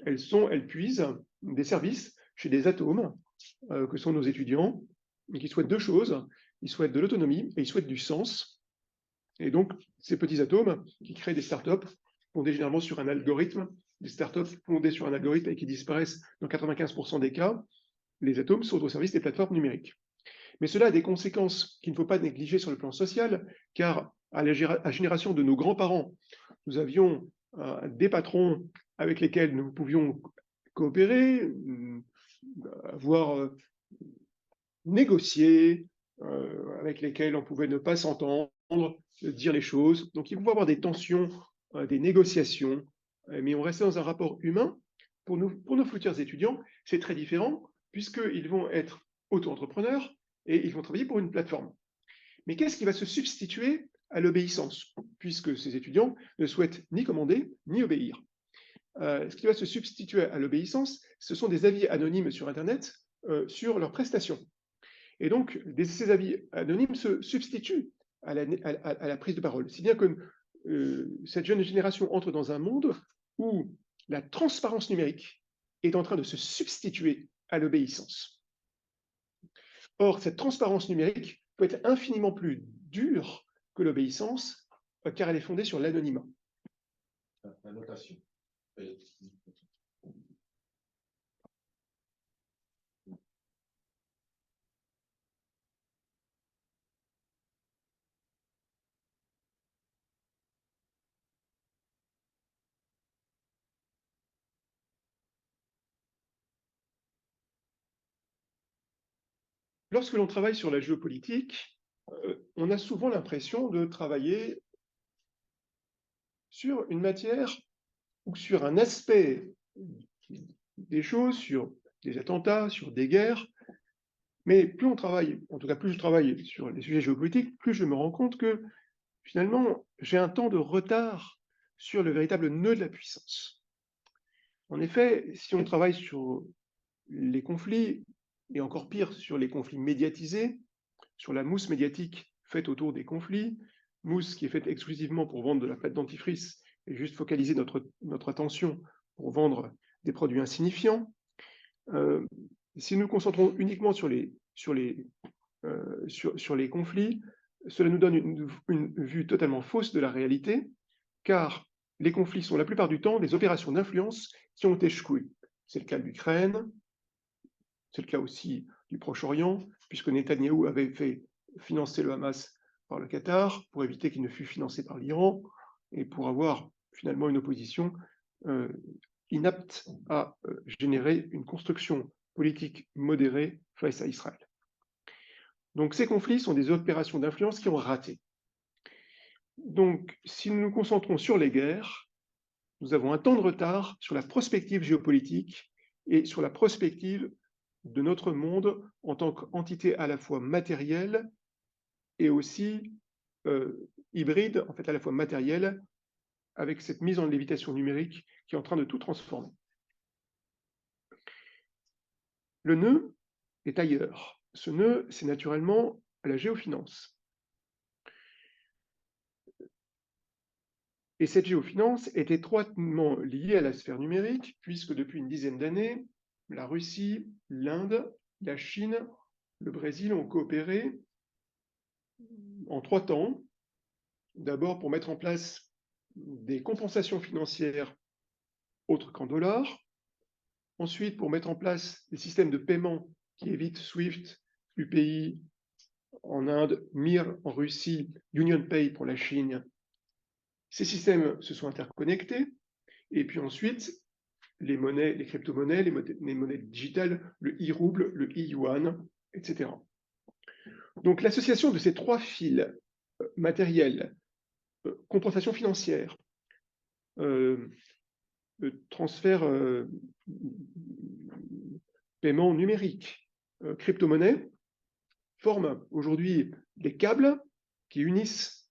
elles puisent des services chez des atomes, que sont nos étudiants, qui souhaitent deux choses. Ils souhaitent de l'autonomie et ils souhaitent du sens. Et donc, ces petits atomes qui créent des startups fondées généralement sur un algorithme, des startups fondées sur un algorithme et qui disparaissent dans 95% des cas, les atomes sont au service des plateformes numériques. Mais cela a des conséquences qu'il ne faut pas négliger sur le plan social, car à la génération de nos grands-parents, nous avions des patrons avec lesquels nous pouvions coopérer, avoir négocié, avec lesquels on pouvait ne pas s'entendre, dire les choses. Donc il pouvait y avoir des tensions, des négociations, mais on restait dans un rapport humain. Pour nos futurs étudiants, c'est très différent, puisqu'ils vont être auto-entrepreneurs et ils vont travailler pour une plateforme. Mais qu'est-ce qui va se substituer à l'obéissance, puisque ces étudiants ne souhaitent ni commander, ni obéir? Ce qui va se substituer à l'obéissance, ce sont des avis anonymes sur Internet sur leurs prestations. Et donc, ces avis anonymes se substituent à la prise de parole. Si bien que cette jeune génération entre dans un monde où la transparence numérique est en train de se substituer à l'obéissance. Or, cette transparence numérique peut être infiniment plus dure que l'obéissance, car elle est fondée sur l'anonymat. La notation. Lorsque l'on travaille sur la géopolitique, on a souvent l'impression de travailler sur une matière ou sur un aspect des choses, sur des attentats, sur des guerres. Mais plus on travaille, en tout cas plus je travaille sur les sujets géopolitiques, plus je me rends compte que finalement j'ai un temps de retard sur le véritable nœud de la puissance. En effet, si on travaille sur les conflits, et encore pire sur les conflits médiatisés, sur la mousse médiatique faite autour des conflits, mousse qui est faite exclusivement pour vendre de la pâte dentifrice et juste focaliser notre attention pour vendre des produits insignifiants. Si nous nous concentrons uniquement sur les conflits, cela nous donne une vue totalement fausse de la réalité, car les conflits sont la plupart du temps des opérations d'influence qui ont échoué. C'est le cas de l'Ukraine, c'est le cas aussi du Proche-Orient, puisque Netanyahou avait fait financer le Hamas par le Qatar pour éviter qu'il ne fût financé par l'Iran et pour avoir finalement une opposition inapte à générer une construction politique modérée face à Israël. Donc ces conflits sont des opérations d'influence qui ont raté. Donc si nous nous concentrons sur les guerres, nous avons un temps de retard sur la prospective géopolitique et sur la prospective de notre monde en tant qu'entité à la fois matérielle et aussi hybride, en fait à la fois matérielle, avec cette mise en lévitation numérique qui est en train de tout transformer. Le nœud est ailleurs. Ce nœud, c'est naturellement la géofinance. Et cette géofinance est étroitement liée à la sphère numérique, puisque depuis une dizaine d'années, la Russie, l'Inde, la Chine, le Brésil ont coopéré en 3 temps. D'abord pour mettre en place des compensations financières autres qu'en dollars. Ensuite pour mettre en place des systèmes de paiement qui évitent SWIFT, UPI en Inde, MIR en Russie, UnionPay pour la Chine. Ces systèmes se sont interconnectés. Et puis ensuite, les monnaies, les crypto-monnaies, les monnaies digitales, le e-rouble, le e-yuan, etc. Donc l'association de ces trois fils matériels, compensation financière, transfert, paiement numérique, crypto-monnaie, forment aujourd'hui des câbles qui unissent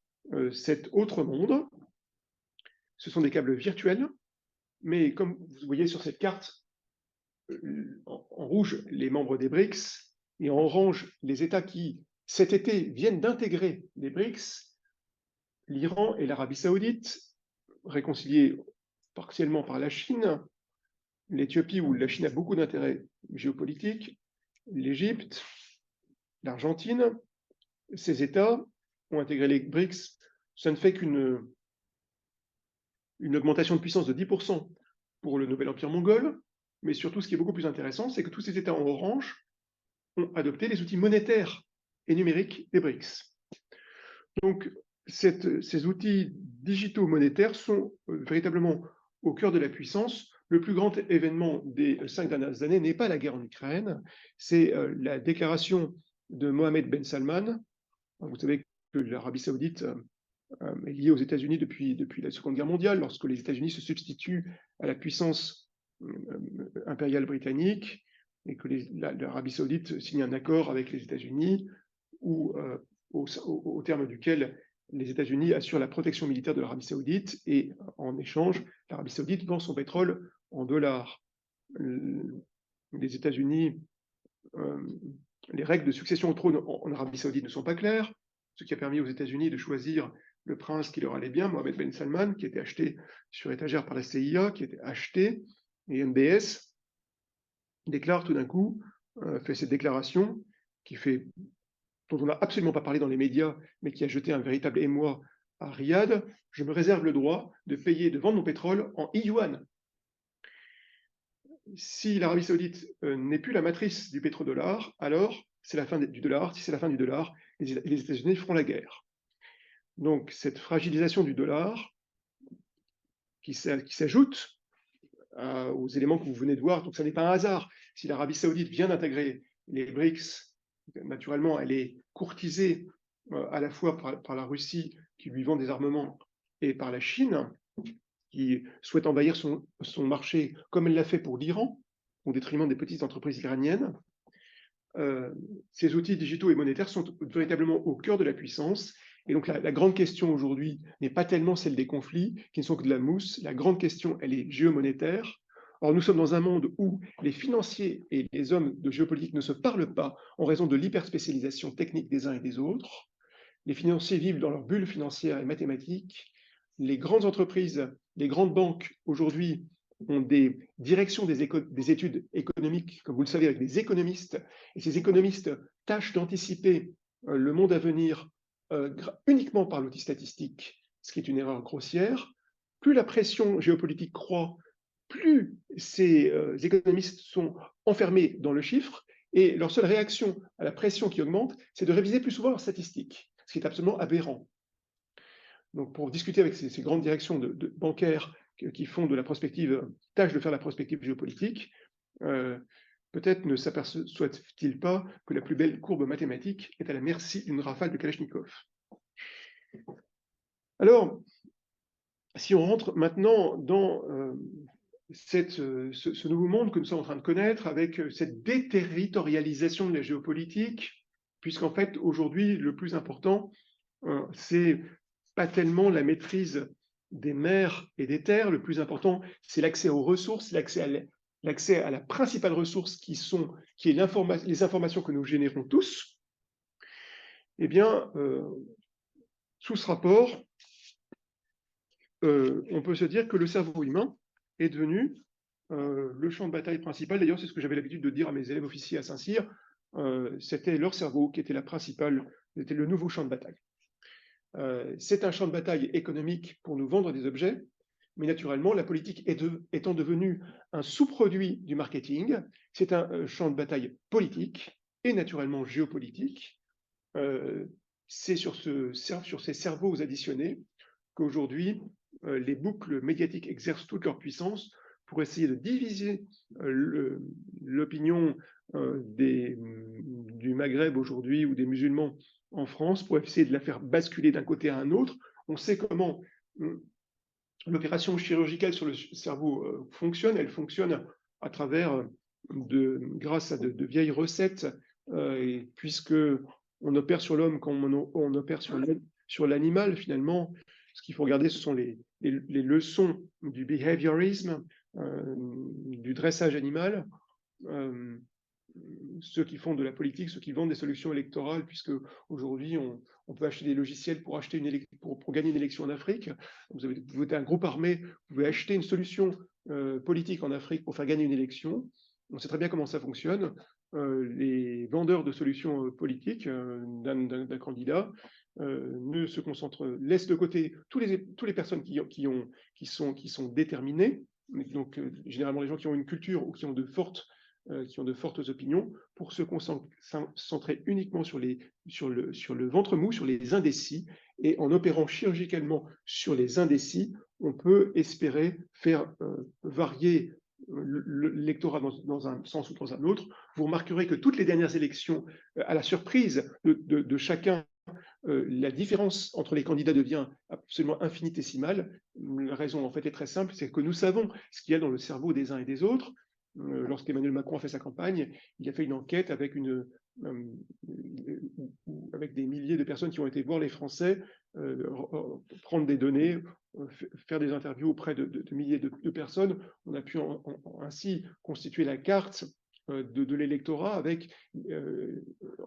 cet autre monde. Ce sont des câbles virtuels, mais comme vous voyez sur cette carte, en rouge, les membres des BRICS, et en orange, les États qui, cet été, viennent d'intégrer les BRICS, l'Iran et l'Arabie saoudite, réconciliés partiellement par la Chine, l'Éthiopie, où la Chine a beaucoup d'intérêts géopolitiques, l'Égypte, l'Argentine. Ces États ont intégré les BRICS. Ça ne fait qu'une augmentation de puissance de 10% pour le nouvel empire mongol, mais surtout, ce qui est beaucoup plus intéressant, c'est que tous ces États en orange ont adopté les outils monétaires et numériques des BRICS. Donc, ces outils digitaux monétaires sont véritablement au cœur de la puissance. Le plus grand événement des 5 dernières années n'est pas la guerre en Ukraine, c'est la déclaration de Mohamed Ben Salman. Vous savez que l'Arabie saoudite est liée aux États-Unis depuis la Seconde Guerre mondiale, lorsque les États-Unis se substituent à la puissance impériale britannique et que l'Arabie saoudite signe un accord avec les États-Unis au terme duquel les États-Unis assurent la protection militaire de l'Arabie saoudite et en échange, l'Arabie saoudite vend son pétrole en dollars. Les États-Unis, les règles de succession au trône en Arabie saoudite ne sont pas claires, ce qui a permis aux États-Unis de choisir le prince qui leur allait bien, Mohamed Ben Salman, qui était acheté sur étagère par la CIA, qui était acheté, et MBS déclare tout d'un coup, fait cette déclaration dont on n'a absolument pas parlé dans les médias, mais qui a jeté un véritable émoi à Riyad: je me réserve le droit de vendre mon pétrole en yuan. Si l'Arabie saoudite n'est plus la matrice du pétrodollar, alors c'est la fin du dollar. Si c'est la fin du dollar, les États-Unis feront la guerre. Donc cette fragilisation du dollar qui s'ajoute aux éléments que vous venez de voir, donc ça n'est pas un hasard. Si l'Arabie saoudite vient d'intégrer les BRICS, naturellement, elle est courtisée à la fois par la Russie, qui lui vend des armements, et par la Chine, qui souhaite envahir son marché, comme elle l'a fait pour l'Iran, au détriment des petites entreprises iraniennes. Ces outils digitaux et monétaires sont véritablement au cœur de la puissance. Et donc la grande question aujourd'hui n'est pas tellement celle des conflits, qui ne sont que de la mousse. La grande question, elle est géomonétaire. Or, nous sommes dans un monde où les financiers et les hommes de géopolitique ne se parlent pas en raison de l'hyperspécialisation technique des uns et des autres. Les financiers vivent dans leur bulle financière et mathématique. Les grandes entreprises, les grandes banques, aujourd'hui, ont des directions des études économiques, comme vous le savez, avec des économistes. Et ces économistes tâchent d'anticiper le monde à venir uniquement par l'outil statistique, ce qui est une erreur grossière. Plus la pression géopolitique croît, plus ces économistes sont enfermés dans le chiffre, et leur seule réaction à la pression qui augmente, c'est de réviser plus souvent leurs statistiques, ce qui est absolument aberrant. Donc pour discuter avec ces grandes directions de bancaires qui font de la prospective, tâchent de faire la prospective géopolitique, peut-être ne s'aperçoivent-ils pas que la plus belle courbe mathématique est à la merci d'une rafale de Kalachnikov. Alors, si on rentre maintenant dans ce nouveau monde que nous sommes en train de connaître, avec cette déterritorialisation de la géopolitique, puisqu'en fait, aujourd'hui, le plus important, c'est pas tellement la maîtrise des mers et des terres, le plus important, c'est l'accès aux ressources, l'accès à la principale ressource qui est les informations que nous générons tous. Eh bien, sous ce rapport, on peut se dire que le cerveau humain est devenu le champ de bataille principal. D'ailleurs, c'est ce que j'avais l'habitude de dire à mes élèves officiers à Saint-Cyr. C'était leur cerveau qui était c'était le nouveau champ de bataille. C'est un champ de bataille économique pour nous vendre des objets, mais naturellement, la politique étant devenue un sous-produit du marketing, c'est un champ de bataille politique et naturellement géopolitique. C'est sur ces cerveaux additionnés qu'aujourd'hui, les boucles médiatiques exercent toute leur puissance pour essayer de diviser l'opinion du Maghreb aujourd'hui ou des musulmans en France, pour essayer de la faire basculer d'un côté à un autre. On sait comment l'opération chirurgicale sur le cerveau fonctionne. Elle fonctionne à travers, grâce à de vieilles recettes, puisque on opère sur l'homme comme on opère sur l'animal, finalement. Ce qu'il faut regarder, ce sont les leçons du behaviorisme, du dressage animal. Ceux qui font de la politique, ceux qui vendent des solutions électorales, puisque aujourd'hui on peut acheter des logiciels pour gagner une élection en Afrique. Vous êtes un groupe armé, vous pouvez acheter une solution politique en Afrique pour faire gagner une élection. On sait très bien comment ça fonctionne. Les vendeurs de solutions politiques d'un candidat ne se concentrent, laissent de côté toutes les personnes qui sont déterminées, donc généralement les gens qui ont une culture ou qui ont de fortes opinions, pour se concentrer uniquement sur le ventre mou, sur les indécis, et en opérant chirurgicalement sur les indécis, on peut espérer faire varier l'électorat dans un sens ou dans un autre. Vous remarquerez que toutes les dernières élections, à la surprise de chacun, la différence entre les candidats devient absolument infinitésimale. La raison en fait est très simple, c'est que nous savons ce qu'il y a dans le cerveau des uns et des autres. Lorsqu'Emmanuel Macron a fait sa campagne, il a fait une enquête avec des milliers de personnes qui ont été voir les Français, prendre des données, faire des interviews auprès de milliers de personnes. On a pu ainsi constituer la carte de l'électorat avec,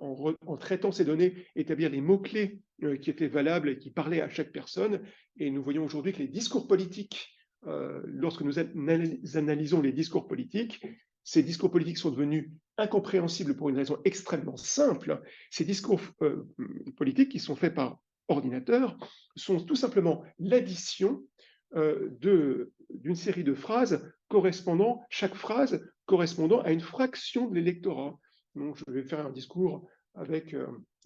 en traitant ces données, établir les mots-clés qui étaient valables et qui parlaient à chaque personne. Et nous voyons aujourd'hui que les discours politiques, lorsque nous analysons les discours politiques, ces discours politiques sont devenus incompréhensibles pour une raison extrêmement simple. Ces discours politiques qui sont faits par ordinateur sont tout simplement l'addition d'une série de phrases chaque phrase correspondant à une fraction de l'électorat. Donc je vais faire un discours avec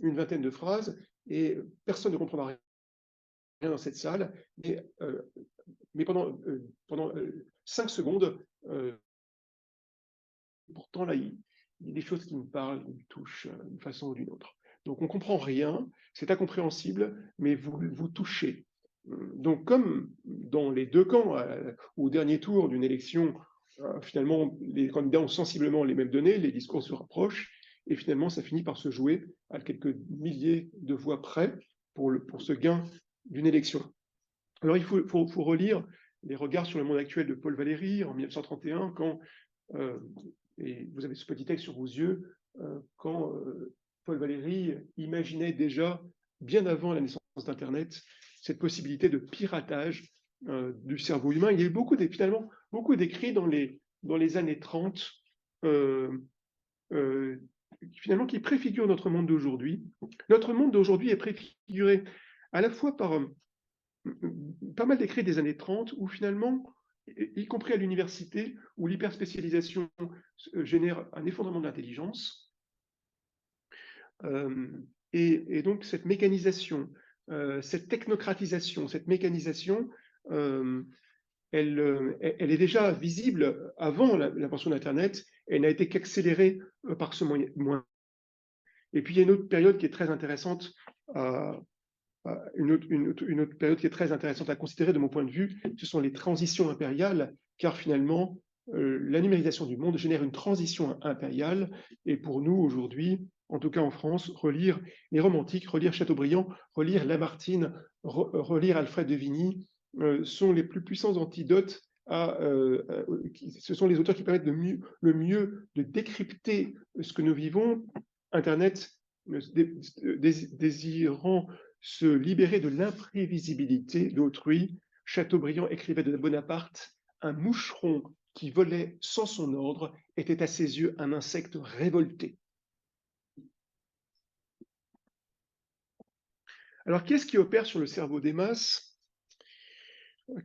une vingtaine de phrases et personne ne comprendra rien dans cette salle, mais pendant 5 secondes, pourtant là, il y a des choses qui me parlent, qui me touchent d'une façon ou d'une autre. Donc on ne comprend rien, c'est incompréhensible, mais vous touchez. Donc comme dans les deux camps, au dernier tour d'une élection, finalement les candidats ont sensiblement les mêmes données, les discours se rapprochent, et finalement ça finit par se jouer à quelques milliers de voix près pour ce gain d'une élection. Alors il faut relire les regards sur le monde actuel de Paul Valéry en 1931, quand, et vous avez ce petit texte sur vos yeux, quand Paul Valéry imaginait déjà, bien avant la naissance d'Internet, cette possibilité de piratage du cerveau humain. Il y a eu finalement beaucoup d'écrits dans les années 30, finalement, qui préfigurent notre monde d'aujourd'hui. Notre monde d'aujourd'hui est préfiguré à la fois par pas mal d'écrits des années 30 où finalement, y compris à l'université, où l'hyperspécialisation génère un effondrement de l'intelligence, et donc cette mécanisation, cette technocratisation, cette mécanisation, elle est déjà visible avant l'invention d'Internet, elle n'a été qu'accélérée par ce moyen. Et puis il y a une autre période qui est très intéressante une autre période qui est très intéressante à considérer de mon point de vue, ce sont les transitions impériales, car finalement, la numérisation du monde génère une transition impériale, et pour nous aujourd'hui, en tout cas en France, relire les romantiques, relire Chateaubriand, relire Lamartine, relire Alfred de Vigny, sont les plus puissants antidotes ce sont les auteurs qui permettent le mieux de décrypter ce que nous vivons. Internet désirant se libérer de l'imprévisibilité d'autrui, Chateaubriand écrivait de Bonaparte: un moucheron qui volait sans son ordre était à ses yeux un insecte révolté. Alors, qu'est-ce qui opère sur le cerveau des masses?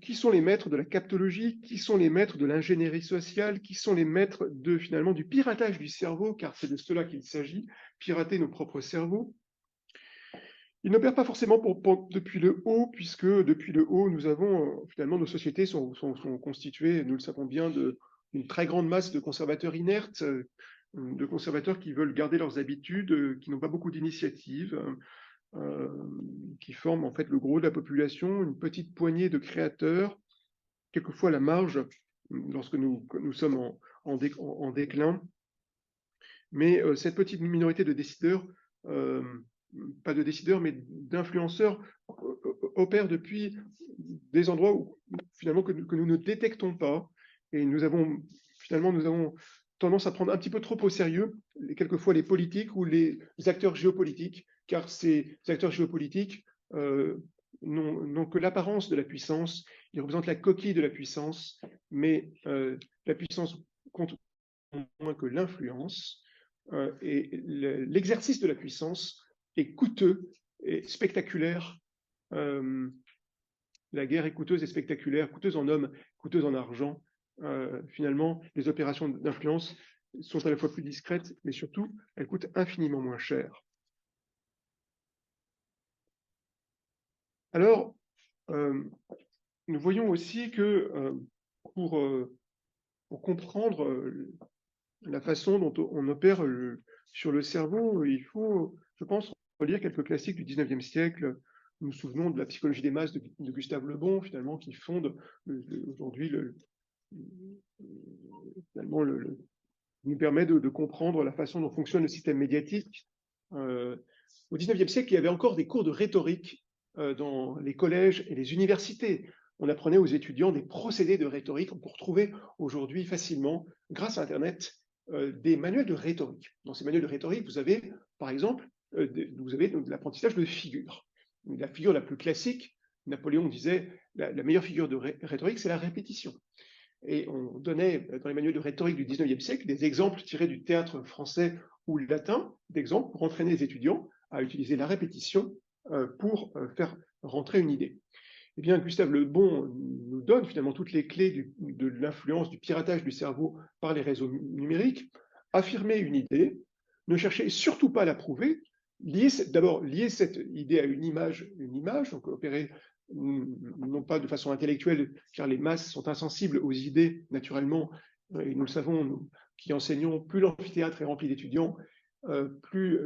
Qui sont les maîtres de la captologie? Qui sont les maîtres de l'ingénierie sociale? Qui sont les maîtres finalement du piratage du cerveau? Car c'est de cela qu'il s'agit, pirater nos propres cerveaux. Il n'opère pas forcément depuis le haut, puisque depuis le haut, nous avons finalement nos sociétés sont constituées, nous le savons bien, d'une très grande masse de conservateurs inertes, de conservateurs qui veulent garder leurs habitudes, qui n'ont pas beaucoup d'initiatives, qui forment en fait le gros de la population, une petite poignée de créateurs, quelquefois à la marge, lorsque nous sommes en déclin. Mais cette petite minorité de décideurs, pas de décideurs, mais d'influenceurs, opère depuis des endroits où, finalement, que nous ne détectons pas. Et nous avons tendance à prendre un petit peu trop au sérieux, quelquefois, les politiques ou les acteurs géopolitiques, car ces acteurs géopolitiques n'ont que l'apparence de la puissance, ils représentent la coquille de la puissance, mais la puissance compte moins que l'influence. Et l'exercice de la puissance est coûteux et spectaculaire. La guerre est coûteuse et spectaculaire, coûteuse en hommes, coûteuse en argent. Finalement, les opérations d'influence sont à la fois plus discrètes, mais surtout, elles coûtent infiniment moins cher. Alors, nous voyons aussi que pour comprendre la façon dont on opère sur le cerveau, il faut, je pense, relire quelques classiques du 19e siècle. Nous nous souvenons de la psychologie des masses de Gustave Le Bon, finalement, qui fonde aujourd'hui nous permet de comprendre la façon dont fonctionne le système médiatique. Au 19e siècle, il y avait encore des cours de rhétorique dans les collèges et les universités. On apprenait aux étudiants des procédés de rhétorique. On peut retrouver aujourd'hui facilement, grâce à Internet, des manuels de rhétorique. Dans ces manuels de rhétorique, vous avez, par exemple, de l'apprentissage de figures. La figure la plus classique, Napoléon disait, la meilleure figure de rhétorique, c'est la répétition. Et on donnait, dans les manuels de rhétorique du 19e siècle, des exemples tirés du théâtre français ou latin, d'exemples pour entraîner les étudiants à utiliser la répétition pour faire rentrer une idée. Eh bien, Gustave Le Bon nous donne finalement toutes les clés de l'influence, du piratage du cerveau par les réseaux numériques. Affirmer une idée, ne cherchez surtout pas à la prouver, d'abord lier cette idée à une image, donc opérer non pas de façon intellectuelle, car les masses sont insensibles aux idées naturellement, et nous le savons, nous qui enseignons, plus l'amphithéâtre est rempli d'étudiants, plus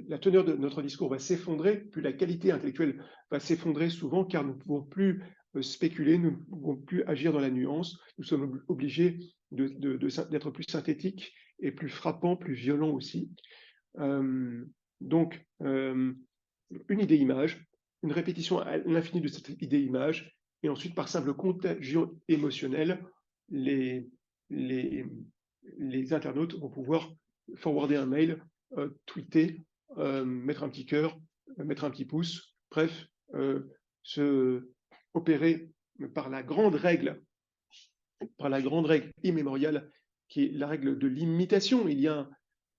la teneur de notre discours va s'effondrer, plus la qualité intellectuelle va s'effondrer souvent, car nous ne pouvons plus spéculer, nous ne pouvons plus agir dans la nuance, nous sommes obligés d'être plus synthétiques et plus frappants, plus violents aussi. Donc, une idée-image, une répétition à l'infini de cette idée-image, et ensuite, par simple contagion émotionnelle, les internautes vont pouvoir forwarder un mail, tweeter, mettre un petit cœur, mettre un petit pouce, bref, se opérer par la grande règle immémoriale, qui est la règle de l'imitation. Il y a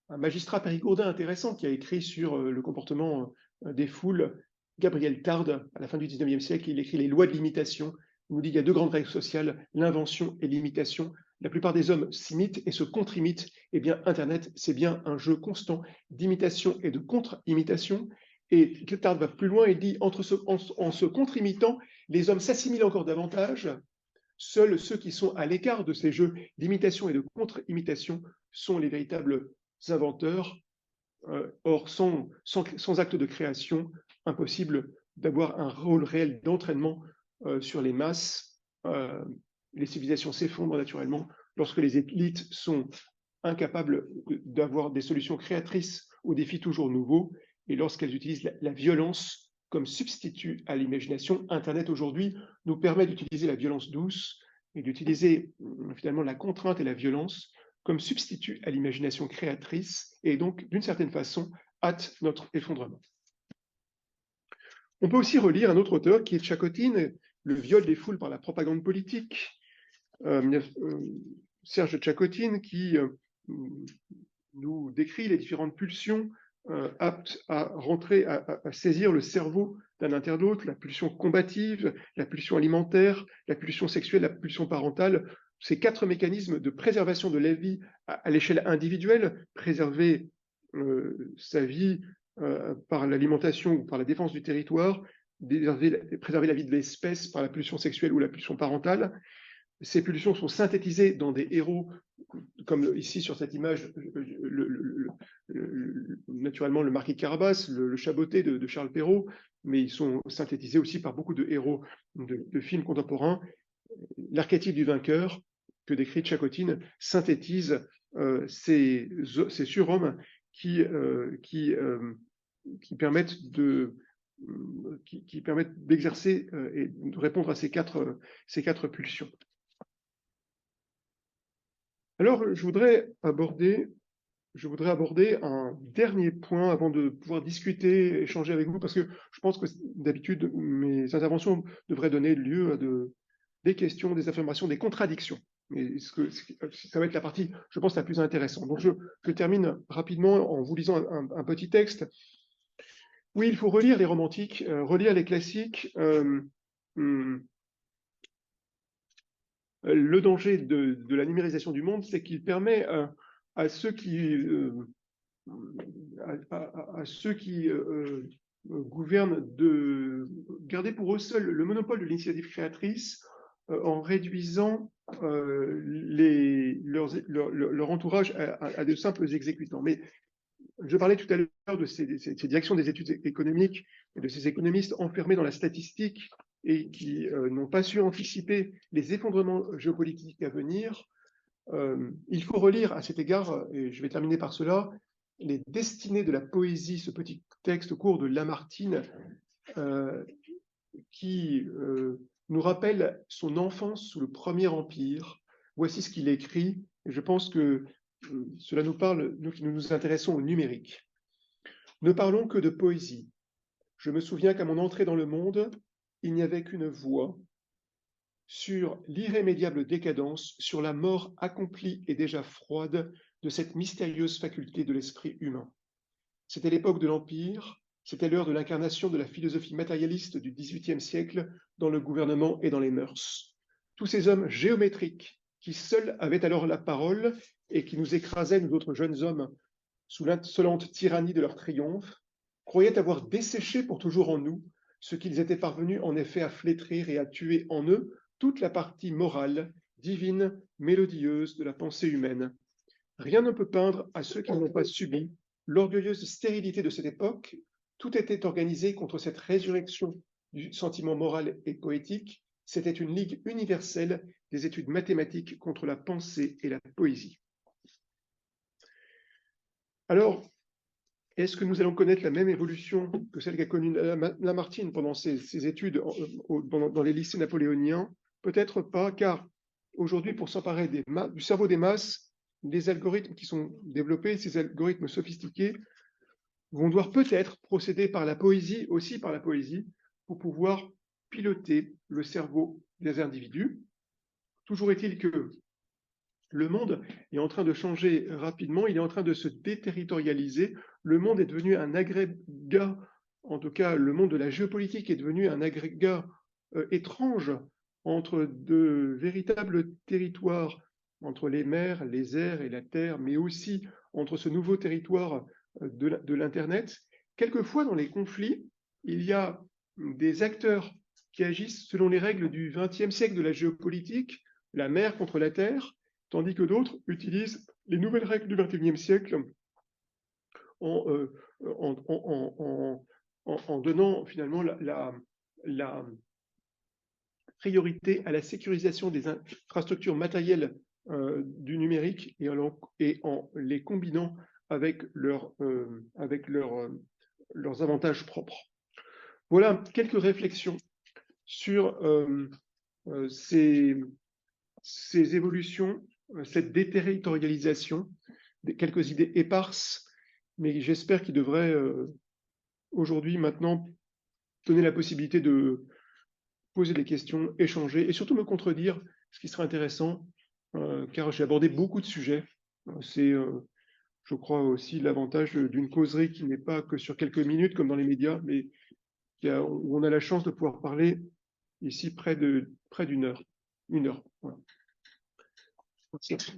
un magistrat périgourdin intéressant qui a écrit sur le comportement des foules, Gabriel Tarde, à la fin du 19e siècle. Il écrit les lois de l'imitation. Il nous dit qu'il y a deux grandes règles sociales, l'invention et l'imitation. La plupart des hommes s'imitent et se contre-imitent. Eh bien, Internet, c'est bien un jeu constant d'imitation et de contre-imitation. Et Tarde va plus loin et dit, en se contre-imitant, les hommes s'assimilent encore davantage. Seuls ceux qui sont à l'écart de ces jeux d'imitation et de contre-imitation sont les véritables inventeurs. Or, sans acte de création, impossible d'avoir un rôle réel d'entraînement sur les masses. Les civilisations s'effondrent naturellement lorsque les élites sont incapables d'avoir des solutions créatrices aux défis toujours nouveaux et lorsqu'elles utilisent la violence comme substitut à l'imagination. Internet aujourd'hui nous permet d'utiliser la violence douce et d'utiliser finalement la contrainte et la violence comme substitut à l'imagination créatrice et donc d'une certaine façon hâte notre effondrement. On peut aussi relire un autre auteur qui est Tchakotine, Le viol des foules par la propagande politique. Serge Tchakotine qui nous décrit les différentes pulsions aptes à rentrer, à saisir le cerveau d'un internaute, la pulsion combative, la pulsion alimentaire, la pulsion sexuelle, la pulsion parentale. Ces quatre mécanismes de préservation de la vie à l'échelle individuelle, préserver sa vie par l'alimentation ou par la défense du territoire, préserver la vie de l'espèce par la pulsion sexuelle ou la pulsion parentale. Ces pulsions sont synthétisées dans des héros, comme ici sur cette image, naturellement le marquis de Carabas, le Chaboté de Charles Perrault, mais ils sont synthétisés aussi par beaucoup de héros de films contemporains. L'archétype du vainqueur, que décrit Tchakotine, synthétise ces surhommes qui permettent d'exercer et de répondre à ces quatre pulsions. Alors, je voudrais aborder un dernier point avant de pouvoir discuter, échanger avec vous, parce que je pense que d'habitude, mes interventions devraient donner lieu à des questions, des affirmations, des contradictions. Et ça va être la partie, je pense, la plus intéressante. Donc, je termine rapidement en vous lisant un petit texte. Oui, il faut relire les romantiques, relire les classiques. Le danger de la numérisation du monde, c'est qu'il permet à ceux qui gouvernent de garder pour eux seuls le monopole de l'initiative créatrice en réduisant leur entourage à de simples exécutants. Mais je parlais tout à l'heure de ces directions des études économiques et de ces économistes enfermés dans la statistique et qui n'ont pas su anticiper les effondrements géopolitiques à venir. Il faut relire à cet égard, et je vais terminer par cela, Les Destinées de la poésie, ce petit texte court de Lamartine, qui nous rappelle son enfance sous le Premier Empire. Voici ce qu'il écrit, et je pense que cela nous parle, nous qui nous intéressons au numérique. Ne parlons que de poésie. Je me souviens qu'à mon entrée dans le monde, il n'y avait qu'une voix sur l'irrémédiable décadence, sur la mort accomplie et déjà froide de cette mystérieuse faculté de l'esprit humain. C'était l'époque de l'Empire, c'était l'heure de l'incarnation de la philosophie matérialiste du XVIIIe siècle dans le gouvernement et dans les mœurs. Tous ces hommes géométriques qui seuls avaient alors la parole et qui nous écrasaient, nous autres jeunes hommes, sous l'insolente tyrannie de leur triomphe, croyaient avoir desséché pour toujours en nous ce qu'ils étaient parvenus en effet à flétrir et à tuer en eux toute la partie morale, divine, mélodieuse de la pensée humaine. Rien ne peut peindre à ceux qui n'ont pas subi l'orgueilleuse stérilité de cette époque. Tout était organisé contre cette résurrection du sentiment moral et poétique. C'était une ligue universelle des études mathématiques contre la pensée et la poésie. Alors, est-ce que nous allons connaître la même évolution que celle qu'a connue Lamartine pendant ses études dans les lycées napoléoniens? Peut-être pas, car aujourd'hui, pour s'emparer du cerveau des masses, les algorithmes qui sont développés, ces algorithmes sophistiqués, vont devoir peut-être procéder par la poésie, aussi par la poésie, pour pouvoir piloter le cerveau des individus. Toujours est-il que le monde est en train de changer rapidement, il est en train de se déterritorialiser. Le monde est devenu un agrégat, en tout cas le monde de la géopolitique est devenu un agrégat étrange entre de véritables territoires, entre les mers, les airs et la terre, mais aussi entre ce nouveau territoire de l'Internet. Quelquefois, dans les conflits, il y a des acteurs qui agissent selon les règles du XXe siècle de la géopolitique, la mer contre la terre, tandis que d'autres utilisent les nouvelles règles du XXIe siècle en donnant finalement la priorité à la sécurisation des infrastructures matérielles du numérique et en les combinant avec leurs avantages propres. Voilà quelques réflexions sur ces évolutions, cette déterritorialisation, quelques idées éparses, mais j'espère qu'ils devraient aujourd'hui, maintenant, donner la possibilité de poser des questions, échanger et surtout me contredire, ce qui serait intéressant, car j'ai abordé beaucoup de sujets. C'est, je crois, aussi l'avantage d'une causerie qui n'est pas que sur quelques minutes, comme dans les médias, mais où on a la chance de pouvoir parler ici près d'une heure. Une heure. Voilà. Merci.